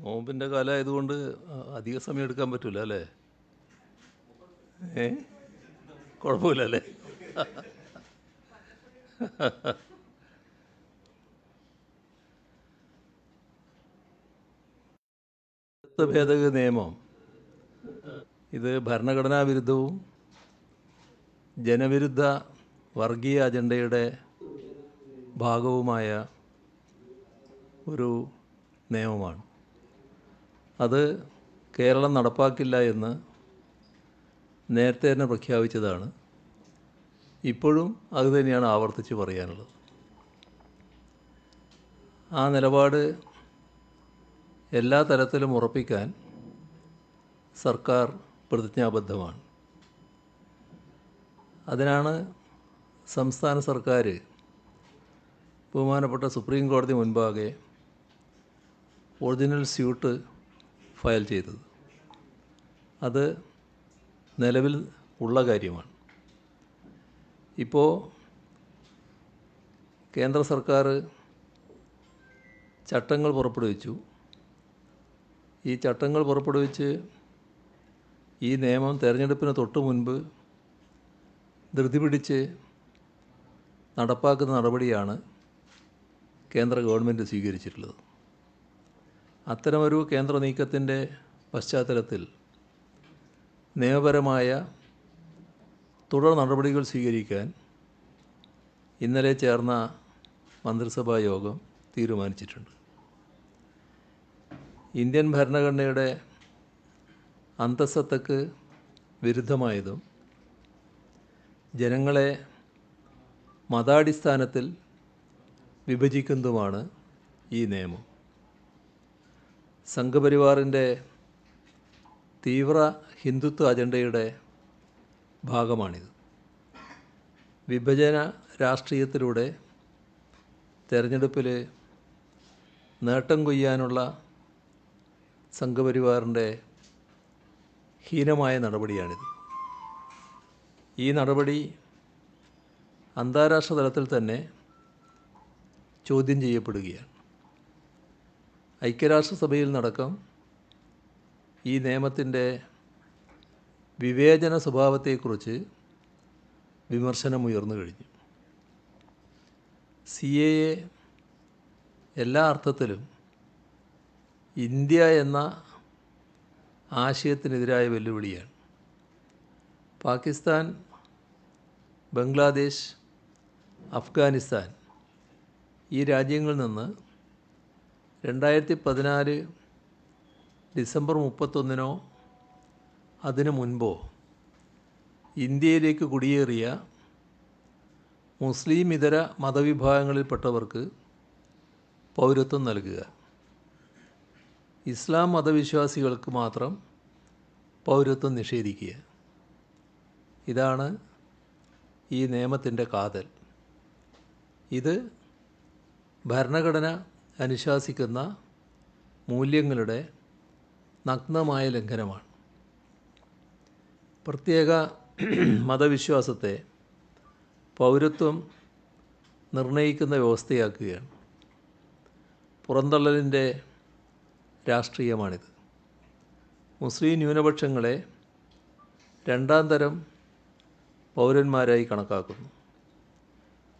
നോമ്പിൻ്റെ കാലമായതുകൊണ്ട് അധിക സമയം എടുക്കാൻ പറ്റില്ല അല്ലേ? ഏ കുഴപ്പമില്ല അല്ലേ? ഭേദഗതി നിയമം ഇത് ഭരണഘടനാ വിരുദ്ധവും ജനവിരുദ്ധ വർഗീയ അജണ്ടയുടെ ഭാഗവുമായ ഒരു നിയമമാണ്. അത് കേരളം നടപ്പാക്കില്ല എന്ന് നേരത്തെ തന്നെ പ്രഖ്യാപിച്ചതാണ്. ഇപ്പോഴും അതുതന്നെയാണ് ആവർത്തിച്ച് പറയാനുള്ളത്. ആ നിലപാട് എല്ലാ തലത്തിലും ഉറപ്പിക്കാൻ സർക്കാർ പ്രതിജ്ഞാബദ്ധമാണ്. അതിനാണ് സംസ്ഥാന സർക്കാർ ബഹുമാനപ്പെട്ട സുപ്രീം കോടതി മുൻപാകെ ഒറിജിനൽ സ്യൂട്ട് ഫയൽ ചെയ്തത്. അത് നിലവിൽ ഉള്ള കാര്യമാണ്. ഇപ്പോൾ കേന്ദ്ര സർക്കാർ ചട്ടങ്ങൾ പുറപ്പെടുവിച്ചു. ഈ ചട്ടങ്ങൾ പുറപ്പെടുവിച്ച് ഈ നിയമം തെരഞ്ഞെടുപ്പിന് തൊട്ട് മുൻപ് ധൃതി പിടിച്ച് നടപ്പാക്കുന്ന നടപടിയാണ് കേന്ദ്ര ഗവൺമെൻറ് സ്വീകരിച്ചിട്ടുള്ളത്. അത്തരമൊരു കേന്ദ്ര നീക്കത്തിൻ്റെ പശ്ചാത്തലത്തിൽ നിയമപരമായ തുടർ നടപടികൾ സ്വീകരിക്കാൻ ഇന്നലെ ചേർന്ന മന്ത്രിസഭാ യോഗം തീരുമാനിച്ചിട്ടുണ്ട്. ഇന്ത്യൻ ഭരണഘടനയുടെ അന്തഃസത്തക്ക് വിരുദ്ധമായതും ജനങ്ങളെ മതാടിസ്ഥാനത്തിൽ വിഭജിക്കുന്നതുമാണ് ഈ നിയമം. സംഘപരിവാറിൻ്റെ തീവ്ര ഹിന്ദുത്വ അജണ്ടയുടെ ഭാഗമാണിത്. വിഭജന രാഷ്ട്രീയത്തിലൂടെ തെരഞ്ഞെടുപ്പിൽ നേട്ടം കൊയ്യാനുള്ള സംഘപരിവാറിൻ്റെ ഹീനമായ നടപടിയാണിത്. ഈ നടപടി അന്താരാഷ്ട്ര തലത്തിൽ തന്നെ ചോദ്യം ചെയ്യപ്പെടുകയാണ്. ഐക്യരാഷ്ട്രസഭയിൽ നടക്കം ഈ നിയമത്തിൻ്റെ വിവേചന സ്വഭാവത്തെക്കുറിച്ച് വിമർശനമുയർന്നു കഴിഞ്ഞു. CAA എല്ലാ അർത്ഥത്തിലും ഇന്ത്യ എന്ന ആശയത്തിനെതിരായ വെല്ലുവിളിയാണ്. പാകിസ്ഥാൻ, ബംഗ്ലാദേശ്, അഫ്ഗാനിസ്ഥാൻ ഈ രാജ്യങ്ങളിൽ നിന്ന് 2014 ഡിസംബർ 31 അതിനു മുൻപോ ഇന്ത്യയിലേക്ക് കുടിയേറിയ മുസ്ലിം ഇതര മതവിഭാഗങ്ങളിൽപ്പെട്ടവർക്ക് പൗരത്വം നൽകുക, ഇസ്ലാം മതവിശ്വാസികൾക്ക് മാത്രം പൗരത്വം നിഷേധിക്കുക, ഇതാണ് ഈ നിയമത്തിൻ്റെ കാതൽ. ഇത് ഭരണഘടന അനുശാസിക്കുന്ന മൂല്യങ്ങളുടെ നഗ്നമായ ലംഘനമാണ്. പ്രത്യേക മതവിശ്വാസത്തെ പൗരത്വം നിർണയിക്കുന്ന വ്യവസ്ഥയാക്കുകയാണ്. പുറന്തള്ളലിൻ്റെ രാഷ്ട്രീയമാണിത്. മുസ്ലിം ന്യൂനപക്ഷങ്ങളെ രണ്ടാം തരം പൗരന്മാരായി കണക്കാക്കുന്നു.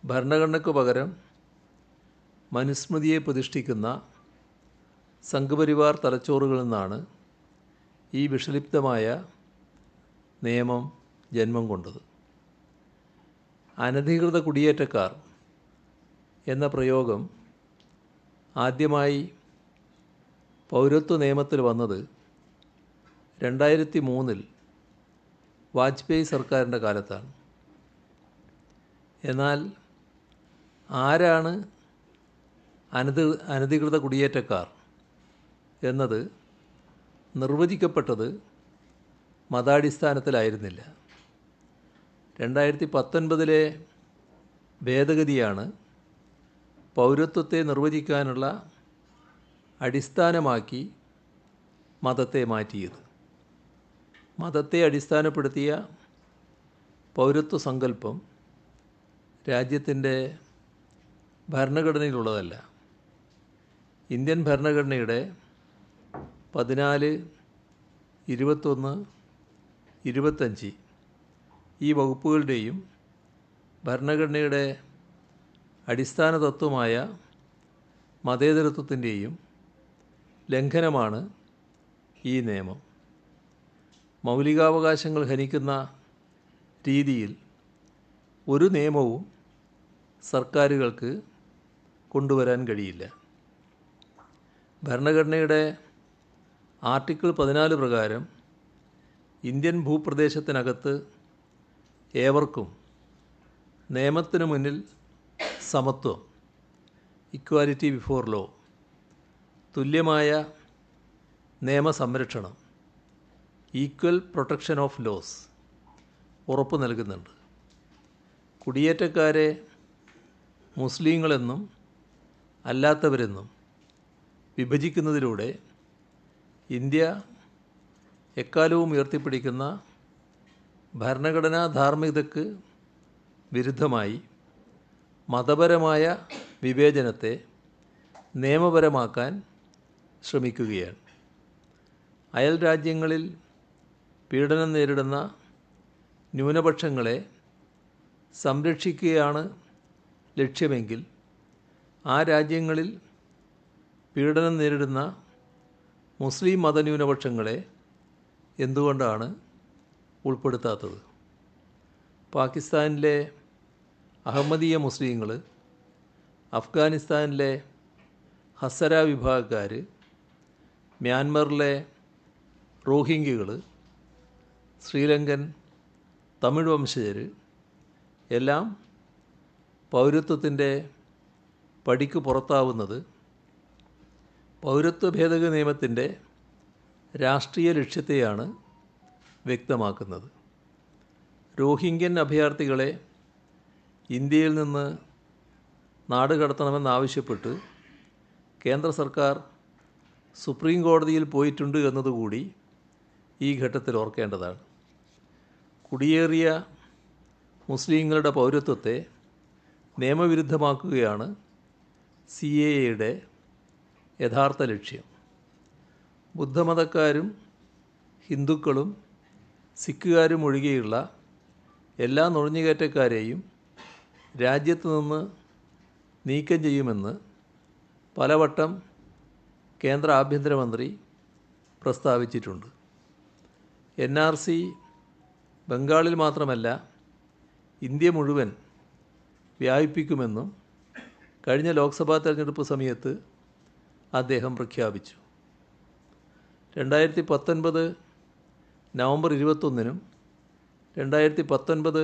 ഭരണഘടനയ്ക്ക് പകരം മനുസ്മൃതിയെ പ്രതിഷ്ഠിക്കുന്ന സംഘപരിവാർ തലച്ചോറുകളിൽ നിന്നാണ് ഈ വിഷലിപ്തമായ നിയമം ജന്മം കൊണ്ടത്. അനധികൃത കുടിയേറ്റക്കാർ എന്ന പ്രയോഗം ആദ്യമായി പൗരത്വ നിയമത്തിൽ വന്നത് 2003 വാജ്പേയി സർക്കാരിൻ്റെ കാലത്താണ്. എന്നാൽ ആരാണ് അനധികൃത കുടിയേറ്റക്കാർ എന്നത് നിർവചിക്കപ്പെട്ടത് മതാടിസ്ഥാനത്തിലായിരുന്നില്ല. 2019 ഭേദഗതിയാണ് പൗരത്വത്തെ നിർവചിക്കാനുള്ള അടിസ്ഥാനമാക്കി മതത്തെ മാറ്റിയത്. മതത്തെ അടിസ്ഥാനപ്പെടുത്തിയ പൗരത്വ സങ്കല്പം രാജ്യത്തിൻ്റെ ഭരണഘടനയിലുള്ളതല്ല. ഇന്ത്യൻ ഭരണഘടനയുടെ 14, 21, 25 ഈ വകുപ്പുകളുടെയും ഭരണഘടനയുടെ അടിസ്ഥാന തത്വമായ മതേതരത്വത്തിൻ്റെയും ലംഘനമാണ് ഈ നിയമം. മൗലികാവകാശങ്ങൾ ഹനിക്കുന്ന രീതിയിൽ ഒരു നിയമവും സർക്കാരുകൾക്ക് കൊണ്ടുവരാൻ കഴിയില്ല. ഭരണഘടനയുടെ ആർട്ടിക്കിൾ 14 പ്രകാരം ഇന്ത്യൻ ഭൂപ്രദേശത്തിനകത്ത് ഏവർക്കും നിയമത്തിനു മുന്നിൽ സമത്വം, ഇക്വാലിറ്റി ബിഫോർ ലോ, തുല്യമായ നിയമസംരക്ഷണം, ഈക്വൽ പ്രൊട്ടക്ഷൻ ഓഫ് ലോസ് ഉറപ്പു നൽകുന്നുണ്ട്. കുടിയേറ്റക്കാരെ മുസ്ലിങ്ങളെന്നും അല്ലാത്തവരെന്നും വിഭജിക്കുന്നതിലൂടെ ഇന്ത്യ എക്കാലവും ഉയർത്തിപ്പിടിക്കുന്ന ഭരണഘടനാ ധാർമ്മികതയ്ക്ക് വിരുദ്ധമായി മതപരമായ വിവേചനത്തെ നിയമപരമാക്കാൻ ശ്രമിക്കുകയാണ്. അയൽ രാജ്യങ്ങളിൽ പീഡനം നേരിടുന്ന ന്യൂനപക്ഷങ്ങളെ സംരക്ഷിക്കുകയാണ് ലക്ഷ്യമെങ്കിൽ ആ രാജ്യങ്ങളിൽ പീഡനം നേരിടുന്ന മുസ്ലിം മതന്യൂനപക്ഷങ്ങളെ എന്തുകൊണ്ടാണ് ഉൾപ്പെടുത്താത്തത്? പാകിസ്ഥാനിലെ അഹമ്മദീയ മുസ്ലിങ്ങൾ, അഫ്ഗാനിസ്ഥാനിലെ ഹസര വിഭാഗക്കാർ, മ്യാൻമറിലെ റോഹിംഗ്യകൾ, ശ്രീലങ്കൻ തമിഴ് വംശജർ എല്ലാം പൗരത്വത്തിൻ്റെ പടിക്ക് പുറത്താവുന്നത് പൗരത്വ ഭേദഗതി നിയമത്തിൻ്റെ രാഷ്ട്രീയ ലക്ഷ്യത്തെയാണ് വ്യക്തമാക്കുന്നത്. റോഹിംഗ്യൻ അഭയാർത്ഥികളെ ഇന്ത്യയിൽ നിന്ന് നാടുകടത്തണമെന്നാവശ്യപ്പെട്ട് കേന്ദ്ര സർക്കാർ സുപ്രീം കോടതിയിൽ പോയിട്ടുണ്ട് എന്നതുകൂടി ഈ ഘട്ടത്തിൽ ഓർക്കേണ്ടതാണ്. കുടിയേറിയ മുസ്ലിങ്ങളുടെ പൗരത്വത്തെ നിയമവിരുദ്ധമാക്കുകയാണ് CAAയുടെ യഥാർത്ഥ ലക്ഷ്യം. ബുദ്ധമതക്കാരും ഹിന്ദുക്കളും സിഖുകാരും ഒഴികെയുള്ള എല്ലാ നുഴഞ്ഞുകയറ്റക്കാരെയും രാജ്യത്ത് നിന്ന് നീക്കം ചെയ്യുമെന്ന് പലവട്ടം കേന്ദ്ര ആഭ്യന്തരമന്ത്രി പ്രസ്താവിച്ചിട്ടുണ്ട്. NRC ബംഗാളിൽ മാത്രമല്ല ഇന്ത്യ മുഴുവൻ വ്യാപിപ്പിക്കുമെന്നും കഴിഞ്ഞ ലോക്സഭാ തെരഞ്ഞെടുപ്പ് സമയത്ത് അദ്ദേഹം പ്രഖ്യാപിച്ചു. 2019 നവംബർ 21-നും 2019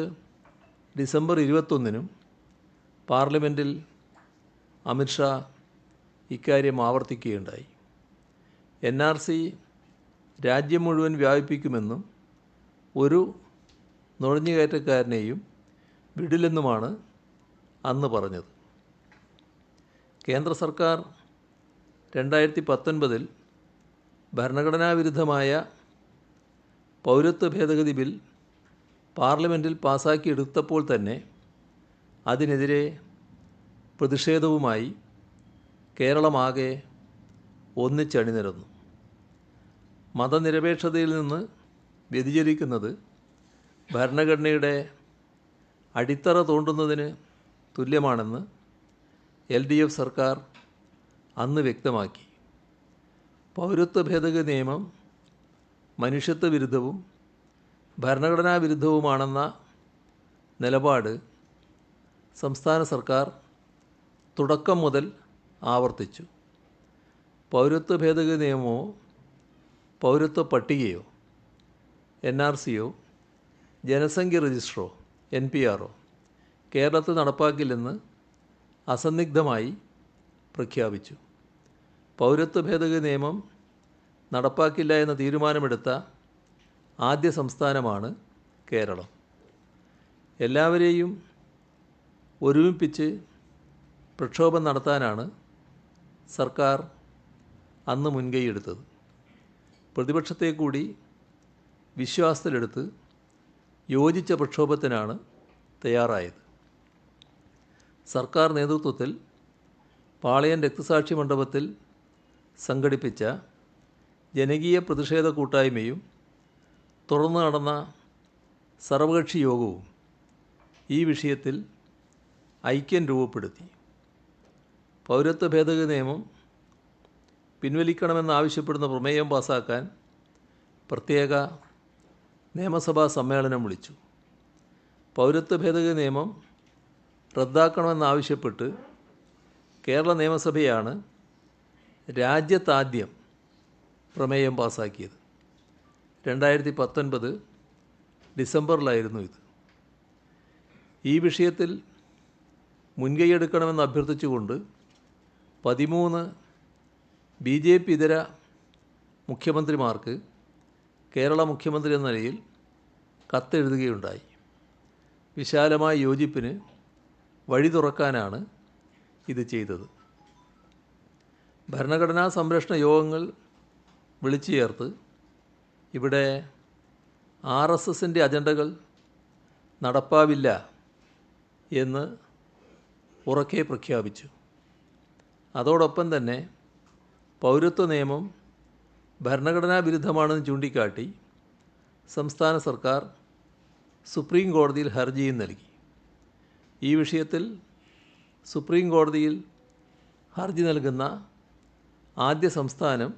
ഡിസംബർ 21-നും പാർലമെൻറ്റിൽ അമിത്ഷാ ഇക്കാര്യം ആവർത്തിക്കുകയുണ്ടായി. NRC രാജ്യം മുഴുവൻ വ്യാപിപ്പിക്കുമെന്നും ഒരു നുഴഞ്ഞുകയറ്റക്കാരനെയും വിടില്ലെന്നുമാണ് അന്ന് പറഞ്ഞത്. കേന്ദ്ര സർക്കാർ 2019 ഭരണഘടനാ വിരുദ്ധമായ പൗരത്വ ഭേദഗതി ബിൽ പാർലമെൻറ്റിൽ പാസാക്കിയെടുത്തപ്പോൾ തന്നെ അതിനെതിരെ പ്രതിഷേധവുമായി കേരളമാകെ ഒന്നിച്ചണിനിരന്നു. മതനിരപേക്ഷതയിൽ നിന്ന് വ്യതിചലിക്കുന്നത് ഭരണഘടനയുടെ അടിത്തറ തോണ്ടുന്നതിന് തുല്യമാണെന്ന് LDF സർക്കാർ അന്ന് വ്യക്തമാക്കി. പൗരത്വ ഭേദഗതി നിയമം മനുഷ്യത്വ വിരുദ്ധവും ഭരണഘടനാ വിരുദ്ധവുമാണെന്ന നിലപാട് സംസ്ഥാന സർക്കാർ തുടക്കം മുതൽ ആവർത്തിച്ചു. പൗരത്വ ഭേദഗതി നിയമമോ പൗരത്വ പട്ടികയോ NRCയോ ജനസംഖ്യ രജിസ്റ്ററോ NPRോ കേരളത്തിൽ നടപ്പാക്കില്ലെന്ന് അസന്നിഗ്ധമായി പ്രഖ്യാപിച്ചു. പൗരത്വ ഭേദഗതി നിയമം നടപ്പാക്കില്ല എന്ന തീരുമാനമെടുത്ത ആദ്യ സംസ്ഥാനമാണ് കേരളം. എല്ലാവരെയും ഒരുമിപ്പിച്ച് പ്രക്ഷോഭം നടത്താനാണ് സർക്കാർ അന്ന് മുൻകൈയെടുത്തത്. പ്രതിപക്ഷത്തെ കൂടി വിശ്വാസത്തിലെടുത്ത് യോജിച്ച പ്രക്ഷോഭത്തിനാണ് തയ്യാറായത്. സർക്കാർ നേതൃത്വത്തിൽ പാളയം രക്തസാക്ഷി മണ്ഡപത്തിൽ സംഘടിപ്പിച്ച ജനകീയ പ്രതിഷേധ കൂട്ടായ്മയും തുറന്നു നടന്ന സർവകക്ഷി യോഗവും ഈ വിഷയത്തിൽ ഐക്യം രൂപപ്പെടുത്തി. പൗരത്വ ഭേദഗതി നിയമം പിൻവലിക്കണമെന്നാവശ്യപ്പെടുന്ന പ്രമേയം പാസാക്കാൻ പ്രത്യേക നിയമസഭാ സമ്മേളനം വിളിച്ചു. പൗരത്വ ഭേദഗതി നിയമം റദ്ദാക്കണമെന്നാവശ്യപ്പെട്ട് കേരള നിയമസഭയാണ് രാജ്യത്താദ്യം പ്രമേയം പാസാക്കിയത്. 2019 ഡിസംബറിലായിരുന്നു ഇത്. ഈ വിഷയത്തിൽ മുൻകൈയെടുക്കണമെന്ന് അഭ്യർത്ഥിച്ചുകൊണ്ട് 13 BJP ഇതര മുഖ്യമന്ത്രിമാർക്ക് കേരള മുഖ്യമന്ത്രി എന്ന നിലയിൽ കത്തെഴുതുകയുണ്ടായി. വിശാലമായ യോജിപ്പിന് വഴി തുറക്കാനാണ് ഇത് ചെയ്തത്. ഭരണഘടനാ സംരക്ഷണ യോഗങ്ങൾ വിളിച്ചു ചേർത്ത് ഇവിടെ RSSൻ്റെ അജണ്ടകൾ നടപ്പാവില്ല എന്ന് ഉറക്കെ പ്രഖ്യാപിച്ചു. അതോടൊപ്പം തന്നെ പൗരത്വ നിയമം ഭരണഘടനാ വിരുദ്ധമാണെന്ന് ചൂണ്ടിക്കാട്ടി സംസ്ഥാന സർക്കാർ സുപ്രീം കോടതിയിൽ ഹർജിയും നൽകി. ഈ വിഷയത്തിൽ സുപ്രീം കോടതിയിൽ ഹർജി നൽകുന്ന ആദ്യ സംസ്ഥാനം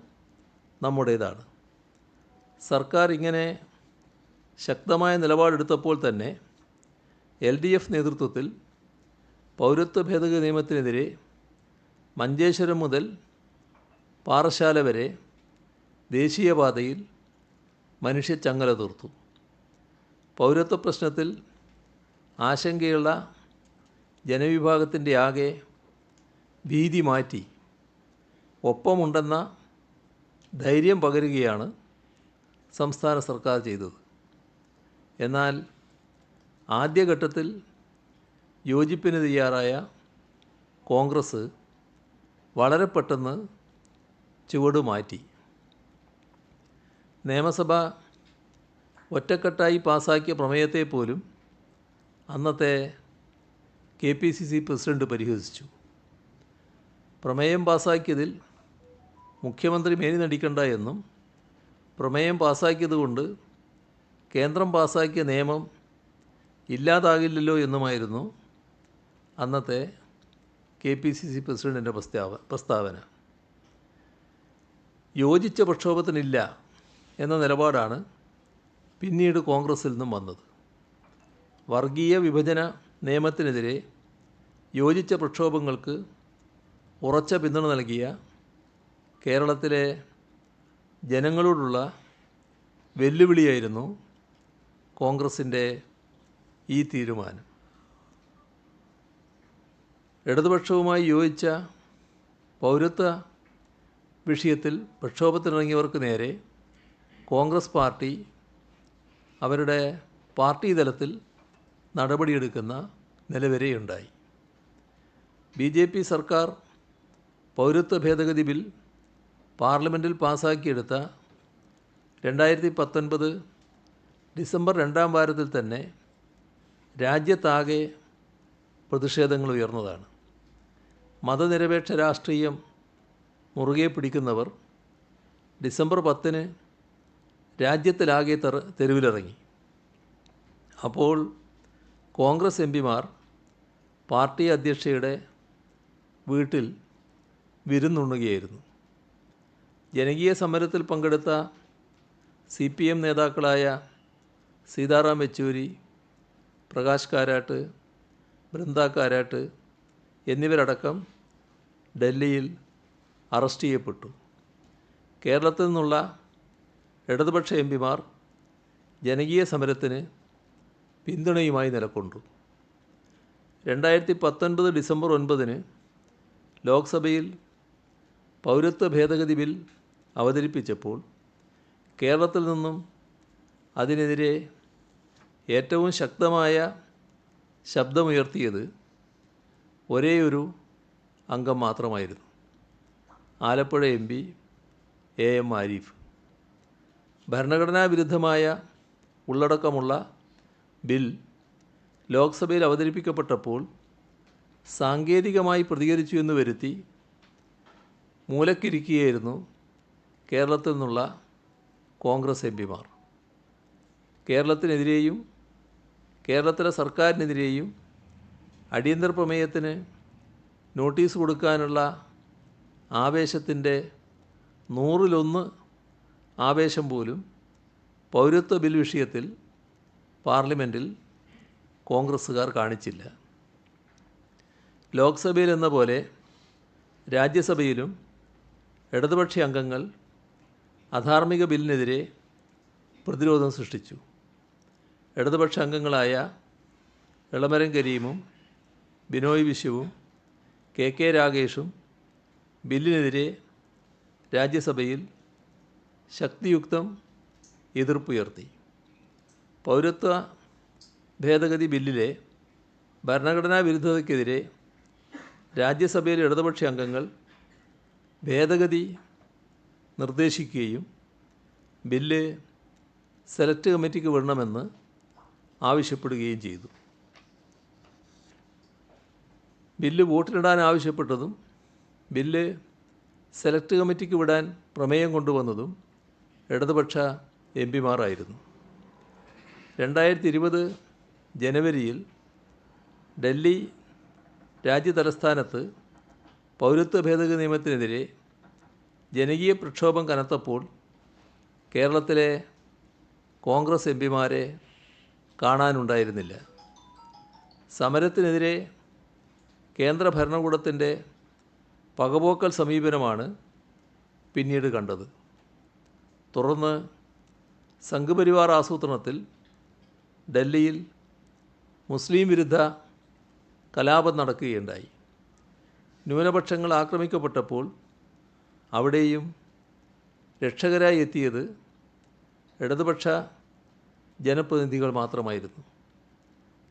നമ്മുടേതാണ്. സർക്കാർ ഇങ്ങനെ ശക്തമായ നിലപാടെടുത്തപ്പോൾ തന്നെ LDF നേതൃത്വത്തിൽ പൗരത്വ ഭേദഗതി നിയമത്തിനെതിരെ മഞ്ചേശ്വരം മുതൽ പാറശാല വരെ ദേശീയപാതയിൽ മനുഷ്യച്ചങ്ങല തീർത്തു. പൗരത്വ പ്രശ്നത്തിൽ ആശങ്കയുള്ള ജനവിഭാഗത്തിൻ്റെ ആകെ ഭീതി മാറ്റി ഒപ്പമുണ്ടെന്ന ധൈര്യം പകരുകയാണ് സംസ്ഥാന സർക്കാർ ചെയ്തത്. എന്നാൽ ആദ്യഘട്ടത്തിൽ യോജിപ്പിന് തയ്യാറായ കോൺഗ്രസ് വളരെ പെട്ടെന്ന് ചുവട് മാറ്റി. നിയമസഭ ഒറ്റക്കെട്ടായി പാസാക്കിയ പ്രമേയത്തെ പോലും അന്നത്തെ KPCC പ്രസിഡന്റ് പരിഹസിച്ചു. പ്രമേയം പാസാക്കിയതിൽ മുഖ്യമന്ത്രി മേനി നടിക്കണ്ട എന്നും പ്രമേയം പാസാക്കിയതുകൊണ്ട് കേന്ദ്രം പാസാക്കിയ നിയമം ഇല്ലാതാകില്ലല്ലോ എന്നുമായിരുന്നു അന്നത്തെ KPCC പ്രസിഡന്റിൻ്റെ പ്രസ്താവന. യോജിച്ച പ്രക്ഷോഭത്തിനില്ല എന്ന നിലപാടാണ് പിന്നീട് കോൺഗ്രസിൽ നിന്നും വന്നത്. വർഗീയ വിഭജന നിയമത്തിനെതിരെ യോജിച്ച പ്രക്ഷോഭങ്ങൾക്ക് ഉറച്ച പിന്തുണ നൽകിയ കേരളത്തിലെ ജനങ്ങളോടുള്ള വെല്ലുവിളിയായിരുന്നു കോൺഗ്രസിൻ്റെ ഈ തീരുമാനം. ഇടതുപക്ഷവുമായി യോജിച്ച പൗരത്വ വിഷയത്തിൽ പ്രക്ഷോഭത്തിനിറങ്ങിയവർക്ക് നേരെ കോൺഗ്രസ് പാർട്ടി അവരുടെ പാർട്ടി തലത്തിൽ നടപടിയെടുക്കുന്ന നിലവരെയുണ്ടായി. BJP സർക്കാർ പൗരത്വ ഭേദഗതി ബിൽ പാർലമെൻറ്റിൽ പാസാക്കിയെടുത്ത 2019 ഡിസംബർ 2-ാം വാരത്തിൽ തന്നെ രാജ്യത്താകെ പ്രതിഷേധങ്ങൾ ഉയർന്നതാണ്. മതനിരപേക്ഷ രാഷ്ട്രീയം മുറുകെ പിടിക്കുന്നവർ ഡിസംബർ 10-ന് രാജ്യത്തിലാകെ തെരുവിലിറങ്ങി. അപ്പോൾ കോൺഗ്രസ് MPമാർ പാർട്ടി അധ്യക്ഷയുടെ വീട്ടിൽ വിരുന്നുണ്ണുകയായിരുന്നു. ജനകീയ സമരത്തിൽ പങ്കെടുത്ത CPM നേതാക്കളായ സീതാറാം യെച്ചൂരി, പ്രകാശ് കാരാട്ട്, ബൃന്ദ കാരാട്ട് എന്നിവരടക്കം ഡൽഹിയിൽ അറസ്റ്റ് ചെയ്യപ്പെട്ടു. കേരളത്തിൽ നിന്നുള്ള ഇടതുപക്ഷ MPമാർ ജനകീയ സമരത്തിന് പിന്തുണയുമായി നിലകൊണ്ടു. 2019 ഡിസംബർ 9-ന് ലോക്സഭയിൽ പൗരത്വ ഭേദഗതി ബിൽ അവതരിപ്പിച്ചപ്പോൾ കേരളത്തിൽ നിന്നും അതിനെതിരെ ഏറ്റവും ശക്തമായ ശബ്ദമുയർത്തിയത് ഒരേയൊരു അംഗം മാത്രമായിരുന്നു, ആലപ്പുഴ MP AM ആരിഫ്. ഭരണഘടനാ വിരുദ്ധമായ ഉള്ളടക്കമുള്ള ബിൽ ലോക്സഭയിൽ അവതരിപ്പിക്കപ്പെട്ടപ്പോൾ സാങ്കേതികമായി പ്രതികരിച്ചു എന്ന് വരുത്തി മൂലക്കിരിക്കുകയായിരുന്നു കേരളത്തിൽ നിന്നുള്ള കോൺഗ്രസ് എം പിമാർ കേരളത്തിനെതിരെയും കേരളത്തിലെ സർക്കാരിനെതിരെയും അടിയന്തര പ്രമേയത്തിന് നോട്ടീസ് കൊടുക്കാനുള്ള ആവേശത്തിൻ്റെ 100-1 ആവേശം പോലും പൗരത്വ ബിൽ വിഷയത്തിൽ പാർലമെൻറ്റിൽ കോൺഗ്രസ്സുകാർ കാണിച്ചില്ല. ലോക്സഭയിൽ എന്ന പോലെ രാജ്യസഭയിലും ഇടതുപക്ഷ അംഗങ്ങൾ അധാർമിക ബില്ലിനെതിരെ പ്രതിരോധം സൃഷ്ടിച്ചു. ഇടതുപക്ഷ അംഗങ്ങളായ എളമരം കരീമും ബിനോയ് വിശ്വവും കെ രാഗേഷും ബില്ലിനെതിരെ രാജ്യസഭയിൽ ശക്തിയുക്തം എതിർപ്പുയർത്തി. പൗരത്വ ഭേദഗതി ബില്ലിലെ ഭരണഘടനാ വിരുദ്ധതയ്ക്കെതിരെ രാജ്യസഭയിലെ ഇടതുപക്ഷ അംഗങ്ങൾ ഭേദഗതി നിർദ്ദേശിക്കുകയും ബില്ല് സെലക്ട് കമ്മിറ്റിക്ക് വിടണമെന്ന് ആവശ്യപ്പെടുകയും ചെയ്തു. ബില്ല് വോട്ടിനിടാൻ ആവശ്യപ്പെട്ടതും ബില്ല് സെലക്ട് കമ്മിറ്റിക്ക് വിടാൻ പ്രമേയം കൊണ്ടുവന്നതും ഇടതുപക്ഷ എം പിമാരായിരുന്നു. 2020 ജനുവരിയിൽ ഡൽഹി രാജ്യതലസ്ഥാനത്ത് പൗരത്വ ഭേദഗതി നിയമത്തിനെതിരെ ജനകീയ പ്രക്ഷോഭം കനത്തപ്പോൾ കേരളത്തിലെ കോൺഗ്രസ് എം പിമാരെ കാണാനുണ്ടായിരുന്നില്ല. സമരത്തിനെതിരെ കേന്ദ്ര ഭരണകൂടത്തിൻ്റെ പകപോക്കൽ സമീപനമാണ് പിന്നീട് കണ്ടത്. തുടർന്ന് സംഘപരിവാർ ആസൂത്രണത്തിൽ ഡൽഹിയിൽ മുസ്ലിം വിരുദ്ധ കലാപം നടക്കുകയുണ്ടായി. ന്യൂനപക്ഷങ്ങൾ ആക്രമിക്കപ്പെട്ടപ്പോൾ അവിടെയും രക്ഷകരായി എത്തിയത് ഇടതുപക്ഷ ജനപ്രതിനിധികൾ മാത്രമായിരുന്നു.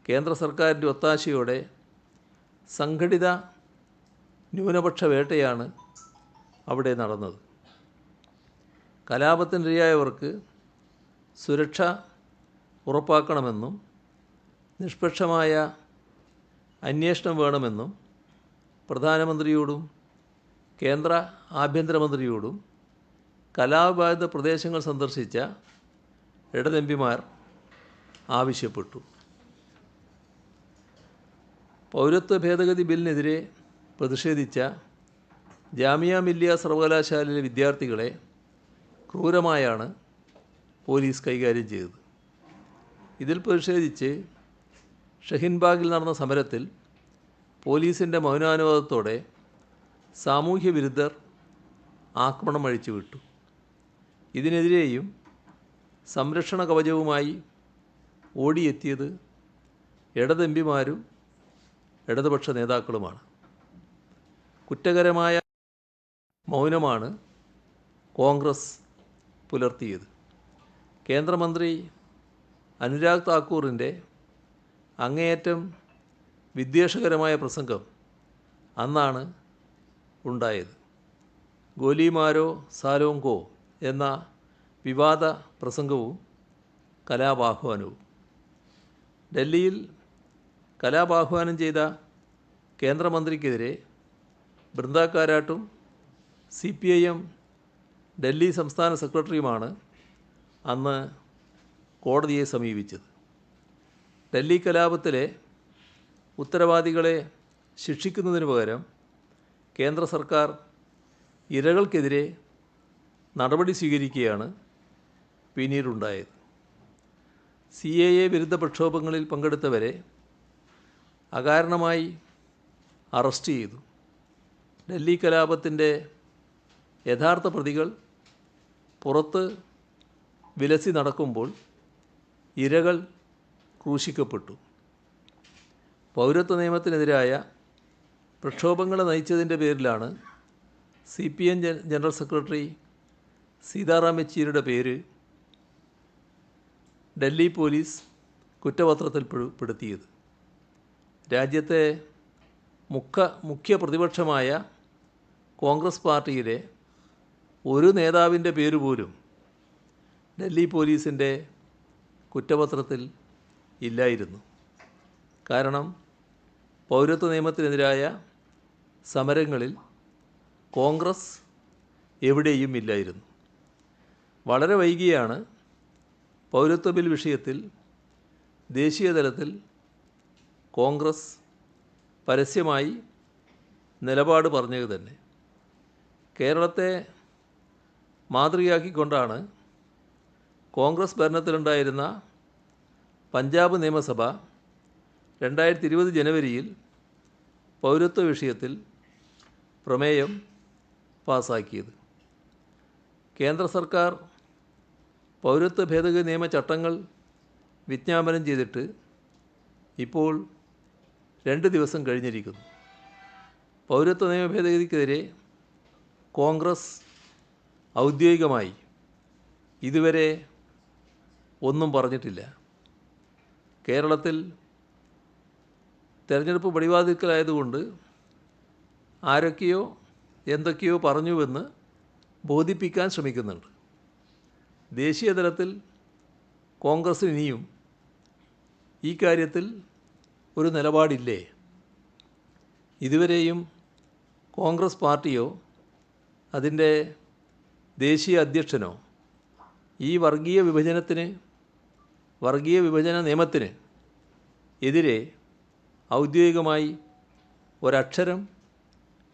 കേന്ദ്ര സർക്കാരിൻ്റെ ഒത്താശയോടെ സംഘടിത ന്യൂനപക്ഷ വേട്ടയാണ് അവിടെ നടന്നത്. കലാപത്തിനിരയായവർക്ക് സുരക്ഷ ഉറപ്പാക്കണമെന്നും നിഷ്പക്ഷമായ അന്വേഷണം വേണമെന്നും പ്രധാനമന്ത്രിയോടും കേന്ദ്ര ആഭ്യന്തരമന്ത്രിയോടും കലാപബാധിത പ്രദേശങ്ങൾ സന്ദർശിച്ച ഇടത് എം പിമാർ ആവശ്യപ്പെട്ടു. പൗരത്വ ഭേദഗതി ബില്ലിനെതിരെ പ്രതിഷേധിച്ച ജാമിയ മില്ലിയ സർവകലാശാലയിലെ വിദ്യാർത്ഥികളെ ക്രൂരമായാണ് പോലീസ് കൈകാര്യം ചെയ്തത്. ഇതിൽ പ്രതിഷേധിച്ച് ഷഹീൻബാഗിൽ നടന്ന സമരത്തിൽ പോലീസിൻ്റെ മൗനാനുവാദത്തോടെ സാമൂഹ്യ വിരുദ്ധർ ആക്രമണം അഴിച്ചുവിട്ടു. ഇതിനെതിരെയും സംരക്ഷണ കവചവുമായി ഓടിയെത്തിയത് ഇടത് എം പിമാരും ഇടതുപക്ഷ നേതാക്കളുമാണ്. കുറ്റകരമായ മൗനമാണ് കോൺഗ്രസ് പുലർത്തിയത്. കേന്ദ്രമന്ത്രി അനുരാഗ് താക്കൂറിൻ്റെ അങ്ങേയറ്റം വിദ്വേഷകരമായ പ്രസംഗം അന്നാണ് ഉണ്ടായത്. ഗോലിമാരോ സാലോങ്കോ എന്ന വിവാദ പ്രസംഗവും കലാപാഹ്വാനവും. ഡൽഹിയിൽ കലാപാഹ്വാനം ചെയ്ത കേന്ദ്രമന്ത്രിക്കെതിരെ ബൃന്ദ കാരാട്ടും CPIM ഡൽഹി സംസ്ഥാന സെക്രട്ടറിയുമാണ് അന്ന് കോടതിയെ സമീപിച്ചത്. ഡൽഹി കലാപത്തിലെ ഉത്തരവാദികളെ ശിക്ഷിക്കുന്നതിന് പകരം കേന്ദ്ര സർക്കാർ ഇരകൾക്കെതിരെ നടപടി സ്വീകരിക്കുകയാണ് പിന്നീടുണ്ടായത്. CAA വിരുദ്ധ പ്രക്ഷോഭങ്ങളിൽ പങ്കെടുത്തവരെ അകാരണമായി അറസ്റ്റ് ചെയ്തു. ഡൽഹി കലാപത്തിൻ്റെ യഥാർത്ഥ പ്രതികൾ പുറത്ത് വിലസി നടക്കുമ്പോൾ ഇരകൾ ക്രൂശിക്കപ്പെട്ടു. പൗരത്വ നിയമത്തിനെതിരായ പ്രക്ഷോഭങ്ങളെ നയിച്ചതിൻ്റെ പേരിലാണ് CPM ജനറൽ സെക്രട്ടറി സീതാറാം യെച്ചൂരിയുടെ പേര് ഡൽഹി പോലീസ് കുറ്റപത്രത്തിൽ പെടുത്തിയത്. രാജ്യത്തെ മുഖ്യ പ്രതിപക്ഷമായ കോൺഗ്രസ് പാർട്ടിയിലെ ഒരു നേതാവിൻ്റെ പേര് പോലും ഡൽഹി പോലീസിൻ്റെ കുറ്റപത്രത്തിൽ ഇല്ലായിരുന്നു. കാരണം പൗരത്വ നിയമത്തിനെതിരായ സമരങ്ങളിൽ കോൺഗ്രസ് എവിടെയും ഇല്ലായിരുന്നു. വളരെ വൈകിയാണ് പൗരത്വ ബിൽ വിഷയത്തിൽ ദേശീയ തലത്തിൽ കോൺഗ്രസ് പരസ്യമായി നിലപാട് പറഞ്ഞത് തന്നെ. കേരളത്തെ മാതൃകയാക്കിക്കൊണ്ടാണ് കോൺഗ്രസ് ഭരണത്തിലുണ്ടായിരുന്ന പഞ്ചാബ് നിയമസഭ 2020 ജനുവരിയിൽ പൗരത്വ വിഷയത്തിൽ പ്രമേയം പാസാക്കിയത്. കേന്ദ്ര സർക്കാർ പൗരത്വ ഭേദഗതി നിയമ ചട്ടങ്ങൾ വിജ്ഞാപനം ചെയ്തിട്ട് ഇപ്പോൾ 2 ദിവസം കഴിഞ്ഞിരിക്കുന്നു. പൗരത്വ നിയമ ഭേദഗതിക്കെതിരെ കോൺഗ്രസ് ഔദ്യോഗികമായി ഇതുവരെ ഒന്നും പറഞ്ഞിട്ടില്ല. കേരളത്തിൽ തെരഞ്ഞെടുപ്പ് പടിവാതിൽക്കലായതുകൊണ്ട് ആരൊക്കെയോ എന്തൊക്കെയോ പറഞ്ഞുവെന്ന് ബോധിപ്പിക്കാൻ ശ്രമിക്കുന്നുണ്ട്. ദേശീയ തലത്തിൽ കോൺഗ്രസ്സിന് ഇനിയും ഈ കാര്യത്തിൽ ഒരു നിലപാടില്ലേ? ഇതുവരെയും കോൺഗ്രസ് പാർട്ടിയോ അതിൻ്റെ ദേശീയ അധ്യക്ഷനോ ഈ വർഗീയ വിഭജന നിയമത്തിന് എതിരെ ഔദ്യോഗികമായി ഒരക്ഷരം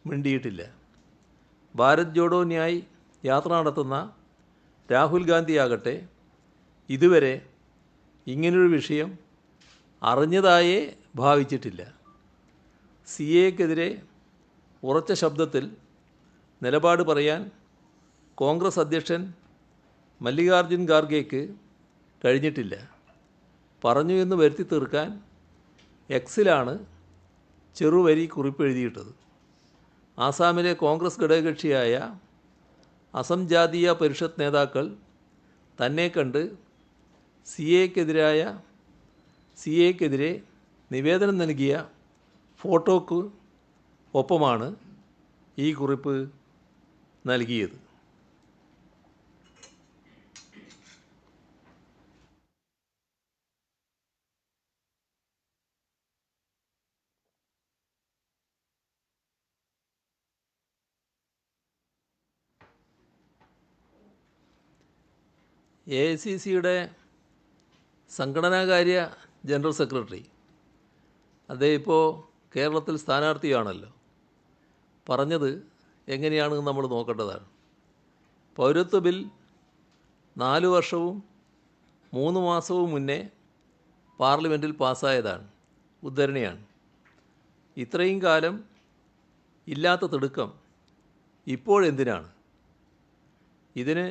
മിണ്ടിയിട്ടില്ല. ഭാരത് ജോഡോ ന്യായ് യാത്ര നടത്തുന്ന രാഹുൽ ഗാന്ധിയാകട്ടെ ഇതുവരെ ഇങ്ങനൊരു വിഷയം അറിഞ്ഞതായേ ഭാവിച്ചിട്ടില്ല. CAക്കെതിരെ ഉറച്ച ശബ്ദത്തിൽ നിലപാട് പറയാൻ കോൺഗ്രസ് അധ്യക്ഷൻ മല്ലികാർജുൻ ഖാർഗെക്ക് കഴിഞ്ഞിട്ടില്ല. പറഞ്ഞു എന്ന് വരുത്തി തീർക്കാൻ എക്സിലാണ് ചെറുവരി കുറിപ്പെഴുതിയിട്ടത്. ആസാമിലെ കോൺഗ്രസ് ഘടകകക്ഷിയായ അസം ജാതീയ പരിഷത്ത് നേതാക്കൾ തന്നെ കണ്ട് CAക്കെതിരെ നിവേദനം നൽകിയ ഫോട്ടോക്ക് ഒപ്പമാണ് ഈ കുറിപ്പ് നൽകിയത്. AICCയുടെ സംഘടനാകാര്യ ജനറൽ സെക്രട്ടറി, അദ്ദേഹം ഇപ്പോൾ കേരളത്തിൽ സ്ഥാനാർത്ഥിയാണല്ലോ, പറഞ്ഞത് എങ്ങനെയാണെന്ന് നമ്മൾ നോക്കേണ്ടതാണ്. പൗരത്വ ബിൽ 4 വർഷവും 3 മാസവും മുന്നേ പാർലമെൻറ്റിൽ പാസ്സായതാണ്. ഉദ്ധരണിയാണ്. ഇത്രയും കാലം ഇല്ലാത്ത തിടുക്കം ഇപ്പോഴെന്തിനാണ്? ഇതിന്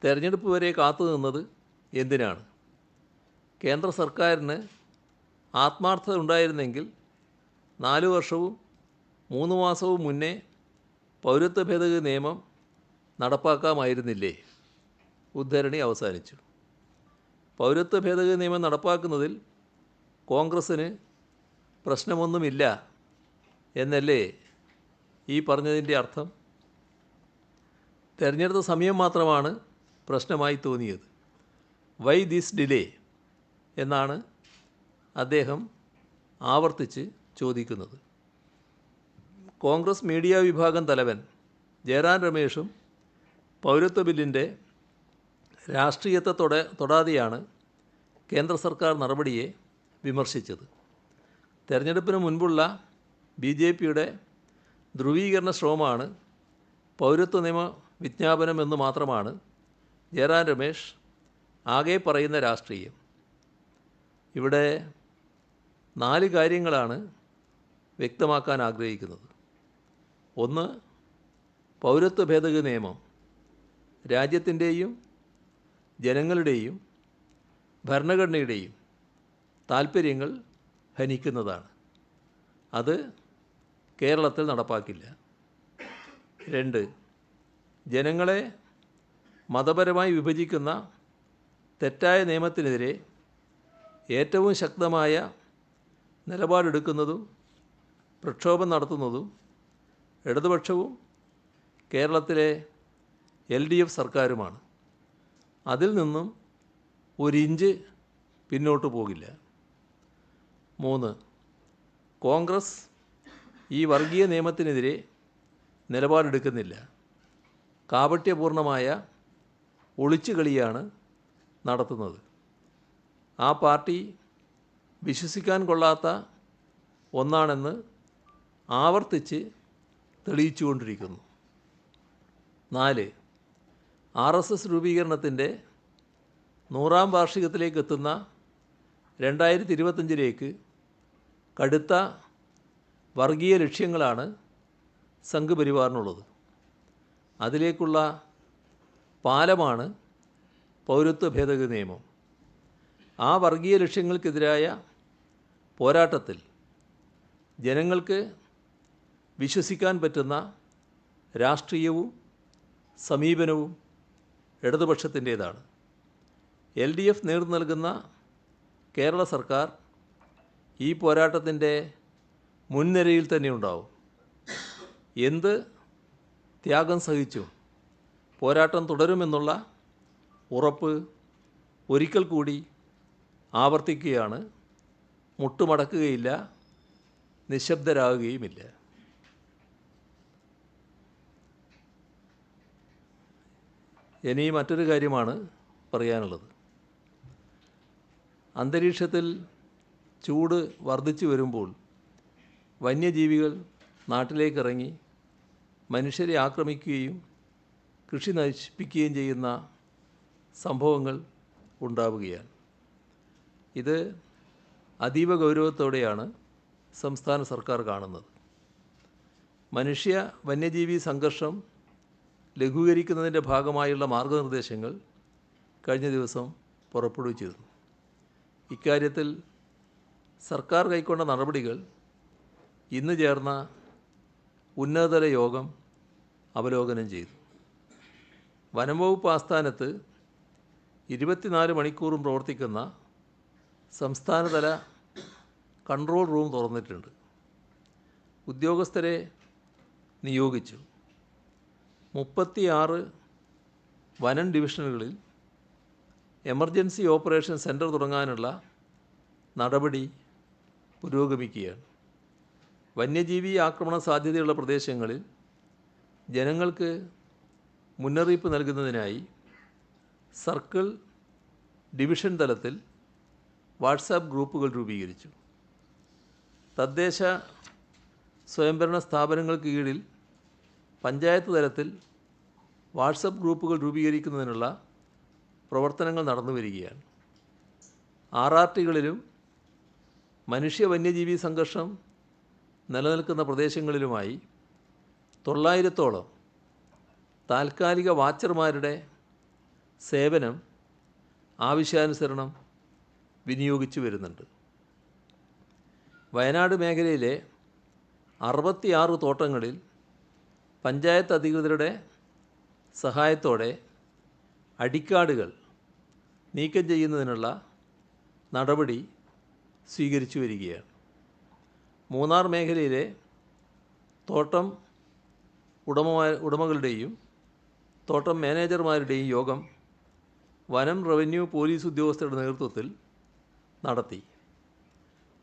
തെരഞ്ഞെടുപ്പ് വരെ കാത്തു നിന്നത് എന്തിനാണ്? കേന്ദ്ര സർക്കാരിന് ആത്മാർത്ഥത ഉണ്ടായിരുന്നെങ്കിൽ 4 വർഷവും 3 മാസവും മുന്നേ പൗരത്വ ഭേദഗതി നിയമം നടപ്പാക്കാമായിരുന്നില്ലേ? ഉദ്ധരണി അവസാനിച്ചു. പൗരത്വ ഭേദഗതി നിയമം നടപ്പാക്കുന്നതിൽ കോൺഗ്രസ്സിന് പ്രശ്നമൊന്നുമില്ല എന്നല്ലേ ഈ പറഞ്ഞതിൻ്റെ അർത്ഥം? തെരഞ്ഞെടുത്ത സമയം മാത്രമാണ് പ്രശ്നമായി തോന്നിയത്. വൈ ദിസ് ഡിലേ എന്നാണ് അദ്ദേഹം ആവർത്തിച്ച് ചോദിക്കുന്നത്. കോൺഗ്രസ് മീഡിയ വിഭാഗം തലവൻ ജയറാം രമേശും പൗരത്വ ബില്ലിൻ്റെ രാഷ്ട്രീയത്തെ തൊടാതെയാണ് കേന്ദ്ര സർക്കാർ നടപടിയെ വിമർശിച്ചത്. തെരഞ്ഞെടുപ്പിന് മുൻപുള്ള BJPയുടെ ധ്രുവീകരണ ശ്രമമാണ് പൗരത്വ നിയമ വിജ്ഞാപനം എന്ന് മാത്രമാണ് ജയറാം രമേശ് ആകെ പറയുന്ന രാഷ്ട്രീയം. ഇവിടെ 4 കാര്യങ്ങളാണ് വ്യക്തമാക്കാൻ ആഗ്രഹിക്കുന്നത്. ഒന്ന്, പൗരത്വ ഭേദഗതി നിയമം രാജ്യത്തിൻ്റെയും ജനങ്ങളുടെയും ഭരണഘടനയുടെയും താൽപ്പര്യങ്ങൾ ഹനിക്കുന്നതാണ്. അത് കേരളത്തിൽ നടപ്പാക്കില്ല. 2, ജനങ്ങളെ മതപരമായി വിഭജിക്കുന്ന തെറ്റായ നിയമത്തിനെതിരെ ഏറ്റവും ശക്തമായ നിലപാടെടുക്കുന്നതും പ്രക്ഷോഭം നടത്തുന്നതും ഇടതുപക്ഷവും കേരളത്തിലെ LDF സർക്കാരുമാണ്. അതിൽ നിന്നും ഒരിഞ്ച് പിന്നോട്ട് പോകില്ല. 3, കോൺഗ്രസ് ഈ വർഗീയ നിയമത്തിനെതിരെ നിലപാടെടുക്കുന്നില്ല. കാപട്യപൂർണമായ ഒളിച്ചുകളിയാണ് നടത്തുന്നത്. ആ പാർട്ടി വിശ്വസിക്കാൻ കൊള്ളാത്ത ഒന്നാണെന്ന് ആവർത്തിച്ച് തെളിയിച്ചുകൊണ്ടിരിക്കുന്നു. 4. RSS രൂപീകരണത്തിൻ്റെ 100ാം വാർഷികത്തിലേക്ക് എത്തുന്ന 2025 കടുത്ത വർഗീയ ലക്ഷ്യങ്ങളാണ് സംഘ് പരിവാറിനുള്ളത്. അതിലേക്കുള്ള പാലമാണ് പൗരത്വ ഭേദഗതി നിയമം. ആ വർഗീയ ലക്ഷ്യങ്ങൾക്കെതിരായ പോരാട്ടത്തിൽ ജനങ്ങൾക്ക് വിശ്വസിക്കാൻ പറ്റുന്ന രാഷ്ട്രീയവും സമീപനവും ഇടതുപക്ഷത്തിൻ്റേതാണ്. LDF നേതൃത്വം നൽകുന്ന കേരള സർക്കാർ ഈ പോരാട്ടത്തിൻ്റെ മുൻനിരയിൽ തന്നെ ഉണ്ടാവും. എന്ത് ത്യാഗം സഹിച്ചും പോരാട്ടം തുടരുമെന്നുള്ള ഉറപ്പ് ഒരിക്കൽ കൂടി ആവർത്തിക്കുകയാണ്. മുട്ടുമടക്കുകയില്ല, നിശബ്ദരാകുകയുമില്ല. ഇനി മറ്റൊരു കാര്യമാണ് പറയാനുള്ളത്. അന്തരീക്ഷത്തിൽ ചൂട് വർദ്ധിച്ചു വരുമ്പോൾ വന്യജീവികൾ നാട്ടിലേക്കിറങ്ങി മനുഷ്യരെ ആക്രമിക്കുകയും കൃഷി നശിപ്പിക്കുകയും ചെയ്യുന്ന സംഭവങ്ങൾ ഉണ്ടാവുകയാണ്. ഇത് അതീവ ഗൗരവത്തോടെയാണ് സംസ്ഥാന സർക്കാർ കാണുന്നത്. മനുഷ്യ വന്യജീവി സംഘർഷം ലഘൂകരിക്കുന്നതിൻ്റെ ഭാഗമായുള്ള മാർഗനിർദ്ദേശങ്ങൾ കഴിഞ്ഞ ദിവസം പുറപ്പെടുവിച്ചിരുന്നു. ഇക്കാര്യത്തിൽ സർക്കാർ കൈക്കൊണ്ട നടപടികൾ ഇന്ന് ചേർന്ന ഉന്നതതല യോഗം അവലോകനം ചെയ്തു. വനംവകുപ്പ് ആസ്ഥാനത്ത് 24 മണിക്കൂറും പ്രവർത്തിക്കുന്ന സംസ്ഥാനതല കൺട്രോൾ റൂം തുറന്നിട്ടുണ്ട്. ഉദ്യോഗസ്ഥരെ നിയോഗിച്ചു. 36 വനം ഡിവിഷനുകളിൽ എമർജൻസി ഓപ്പറേഷൻ സെൻറ്റർ തുടങ്ങാനുള്ള നടപടി പുരോഗമിക്കുകയാണ്. വന്യജീവി ആക്രമണ സാധ്യതയുള്ള പ്രദേശങ്ങളിൽ ജനങ്ങൾക്ക് മുന്നറിയിപ്പ് നൽകുന്നതിനായി സർക്കിൾ, ഡിവിഷൻ തലത്തിൽ വാട്സാപ്പ് ഗ്രൂപ്പുകൾ രൂപീകരിച്ചു. തദ്ദേശ സ്വയംഭരണ സ്ഥാപനങ്ങൾക്ക് കീഴിൽ പഞ്ചായത്ത് തലത്തിൽ വാട്സപ്പ് ഗ്രൂപ്പുകൾ രൂപീകരിക്കുന്നതിനുള്ള പ്രവർത്തനങ്ങൾ നടന്നു വരികയാണ്. RRTകളിലും മനുഷ്യ വന്യജീവി സംഘർഷം നിലനിൽക്കുന്ന പ്രദേശങ്ങളിലുമായി 900ഓളം താൽക്കാലിക വാച്ചർമാരുടെ സേവനം ആവശ്യാനുസരണം വിനിയോഗിച്ചു വരുന്നുണ്ട്. വയനാട് മേഖലയിലെ 66 തോട്ടങ്ങളിൽ പഞ്ചായത്ത് അധികൃതരുടെ സഹായത്തോടെ അടിക്കാടുകൾ നീക്കം ചെയ്യുന്നതിനുള്ള നടപടി സ്വീകരിച്ചു വരികയാണ്. മൂന്നാർ മേഖലയിലെ തോട്ടം ഉടമകളുടെയും തോട്ടം മാനേജർമാരുടെയും യോഗം വനം, റവന്യൂ, പോലീസ് ഉദ്യോഗസ്ഥരുടെ നേതൃത്വത്തിൽ നടത്തി.